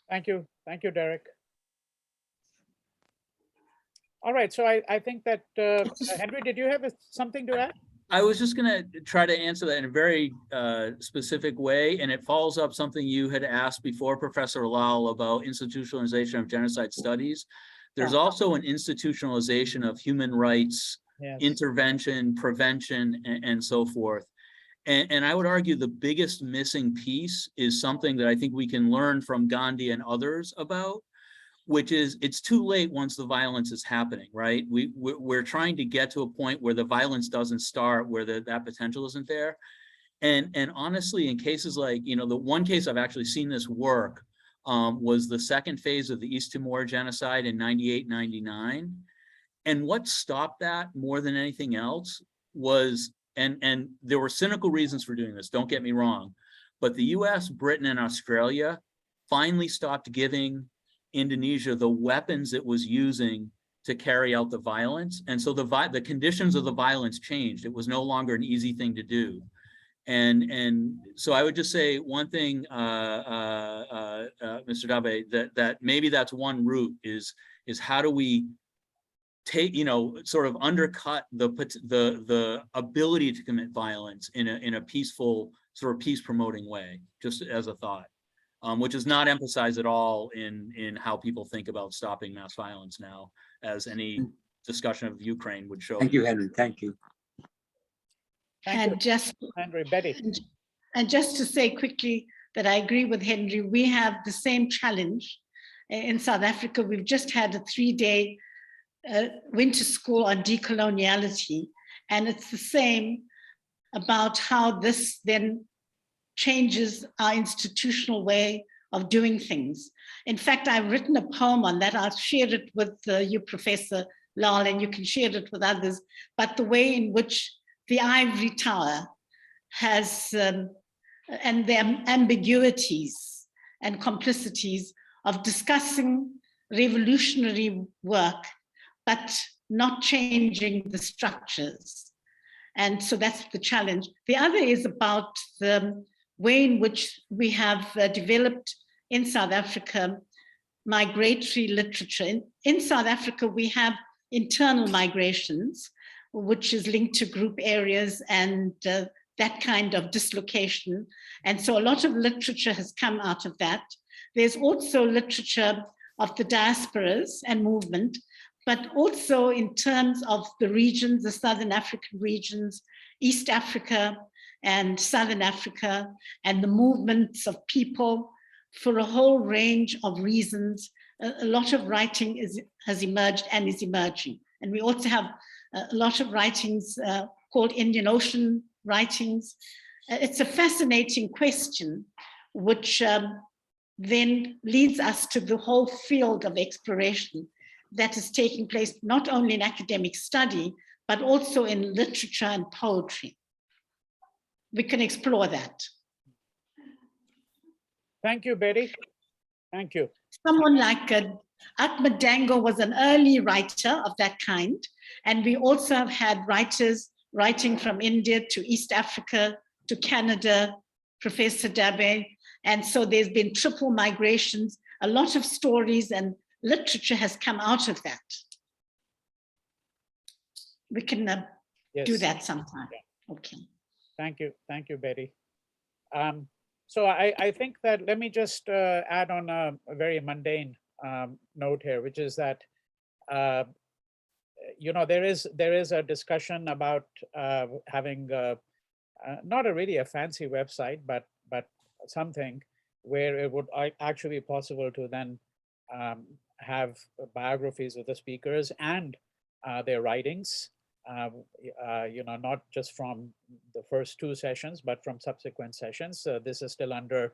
Thank you. Thank you, Derek. All right, so I think that, Henry, did you have something to add? I was just going to try to answer that in a very specific way, and it follows up something you had asked before, Professor Lal, about institutionalization of genocide studies. There's also an institutionalization of human rights, intervention, prevention, and so forth. And I would argue the biggest missing piece is something that I think we can learn from Gandhi and others about, which is it's too late once the violence is happening, right? We're trying to get to a point where the violence doesn't start, where that potential isn't there. And honestly, in cases like, you know, the one case I've actually seen this work was the second phase of the East Timor genocide in 98, 99. And what stopped that more than anything else was, and there were cynical reasons for doing this, don't get me wrong, but the US, Britain, and Australia finally stopped giving Indonesia the weapons it was using to carry out the violence. And so the conditions of the violence changed. It was no longer an easy thing to do. And so I would just say one thing, Mr. Dabe, that maybe that's one route is how do we take, you know, sort of undercut the ability to commit violence in a peaceful, sort of peace promoting way, just as a thought. Which is not emphasized at all in how people think about stopping mass violence now, as any discussion of Ukraine would show. Thank you, Henry. Thank you. Thank you, Henry. Betty. And just to say quickly that I agree with Henry, we have the same challenge in South Africa. We've just had a 3-day winter school on decoloniality, and it's the same about how this then changes our institutional way of doing things. In fact, I've written a poem on that. I'll share it with you, Professor Lal, and you can share it with others. But the way in which the ivory tower has, and the ambiguities and complicities of discussing revolutionary work, but not changing the structures. And so that's the challenge. The other is about the way in which we have developed in South Africa migratory literature. In South Africa, we have internal migrations, which is linked to group areas and that kind of dislocation. And so a lot of literature has come out of that. There's also literature of the diasporas and movement, but also in terms of the regions, the Southern African regions, East Africa, and Southern Africa, and the movements of people for a whole range of reasons. A lot of writing has emerged and is emerging. And we also have a lot of writings called Indian Ocean writings. It's a fascinating question, which then leads us to the whole field of exploration that is taking place not only in academic study, but also in literature and poetry. We can explore that. Thank you, Betty. Thank you. Someone like Ahmed Dango was an early writer of that kind. And we also have had writers writing from India to East Africa to Canada, Professor Dabe. And so there's been triple migrations. A lot of stories and literature has come out of that. We can do that sometime. Okay. Thank you, Betty. So I think that let me just add on a very mundane note here, which is that you know, there is a discussion about having not really a fancy website, but something where it would actually be possible to then have biographies of the speakers and their writings. You know, not just from the first 2 sessions, but from subsequent sessions. This is still under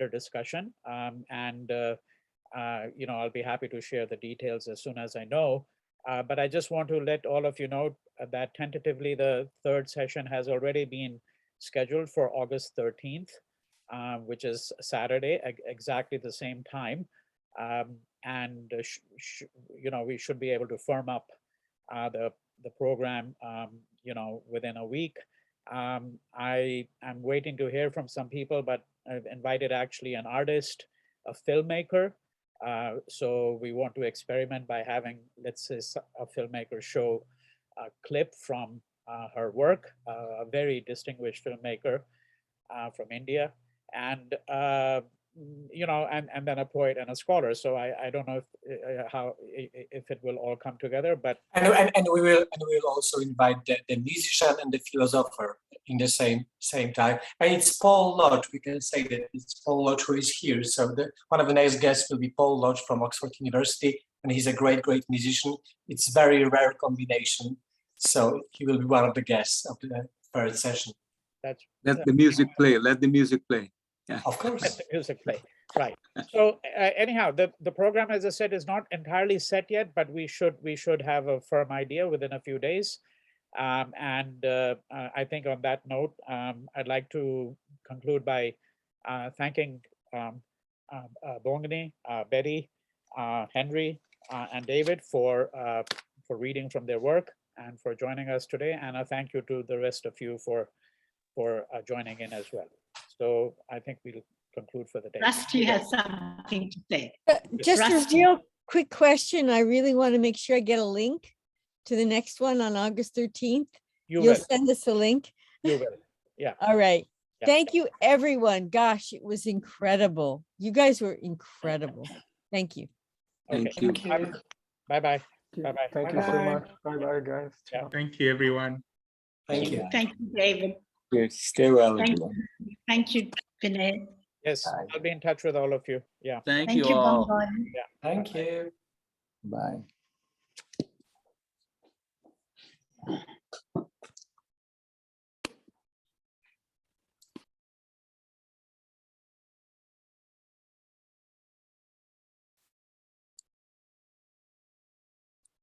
discussion, and you know, I'll be happy to share the details as soon as I know. But I just want to let all of you know that tentatively the 3rd session has already been scheduled for August 13th. which is Saturday, exactly the same time. And you know, we should be able to firm up the program, you know, within a week. I am waiting to hear from some people, but I've invited actually an artist, a filmmaker. So we want to experiment by having, let's say, a filmmaker show a clip from her work, a very distinguished filmmaker from India, and you know, and then a poet and a scholar. So I don't know if it will all come together, but And we will also invite the musician and the philosopher in the same time. And it's Paul Lodge. We can say that it's Paul Lodge who is here. So one of the next guests will be Paul Lodge from Oxford University, and he's a great musician. It's very rare combination. So he will be one of the guests of the third session. Let the music play. Let the music play. Yeah. Of course. Let the music play. Right. So anyhow, the program, as I said, is not entirely set yet, but we should have a firm idea within a few days. I think on that note, I'd like to conclude by thanking Bongani, Betty, Henry, and David for reading from their work and for joining us today. And a thank you to the rest of you for joining in as well. So I think we'll conclude for the day. Rusty has something to say. Just Rusty. a real quick question. I really want to make sure I get a link to the next one on August 13th. You You'll will. send us a link. You will. Yeah. All right. Yeah. Thank you, everyone. Gosh, it was incredible. You guys were incredible. Thank you. Okay. Thank you. Bye-bye. Bye-bye. Thank you so Bye-bye. much. Bye-bye, guys. Yeah. Ciao. Thank you, everyone. Thank you. Thank you, David. Yes, stay well, Thank everyone. you. Thank you, Vinay. Yes, I'll be in touch with all of you. Yeah. Thank Thank you you, all. Bongani. Thank you. Bye.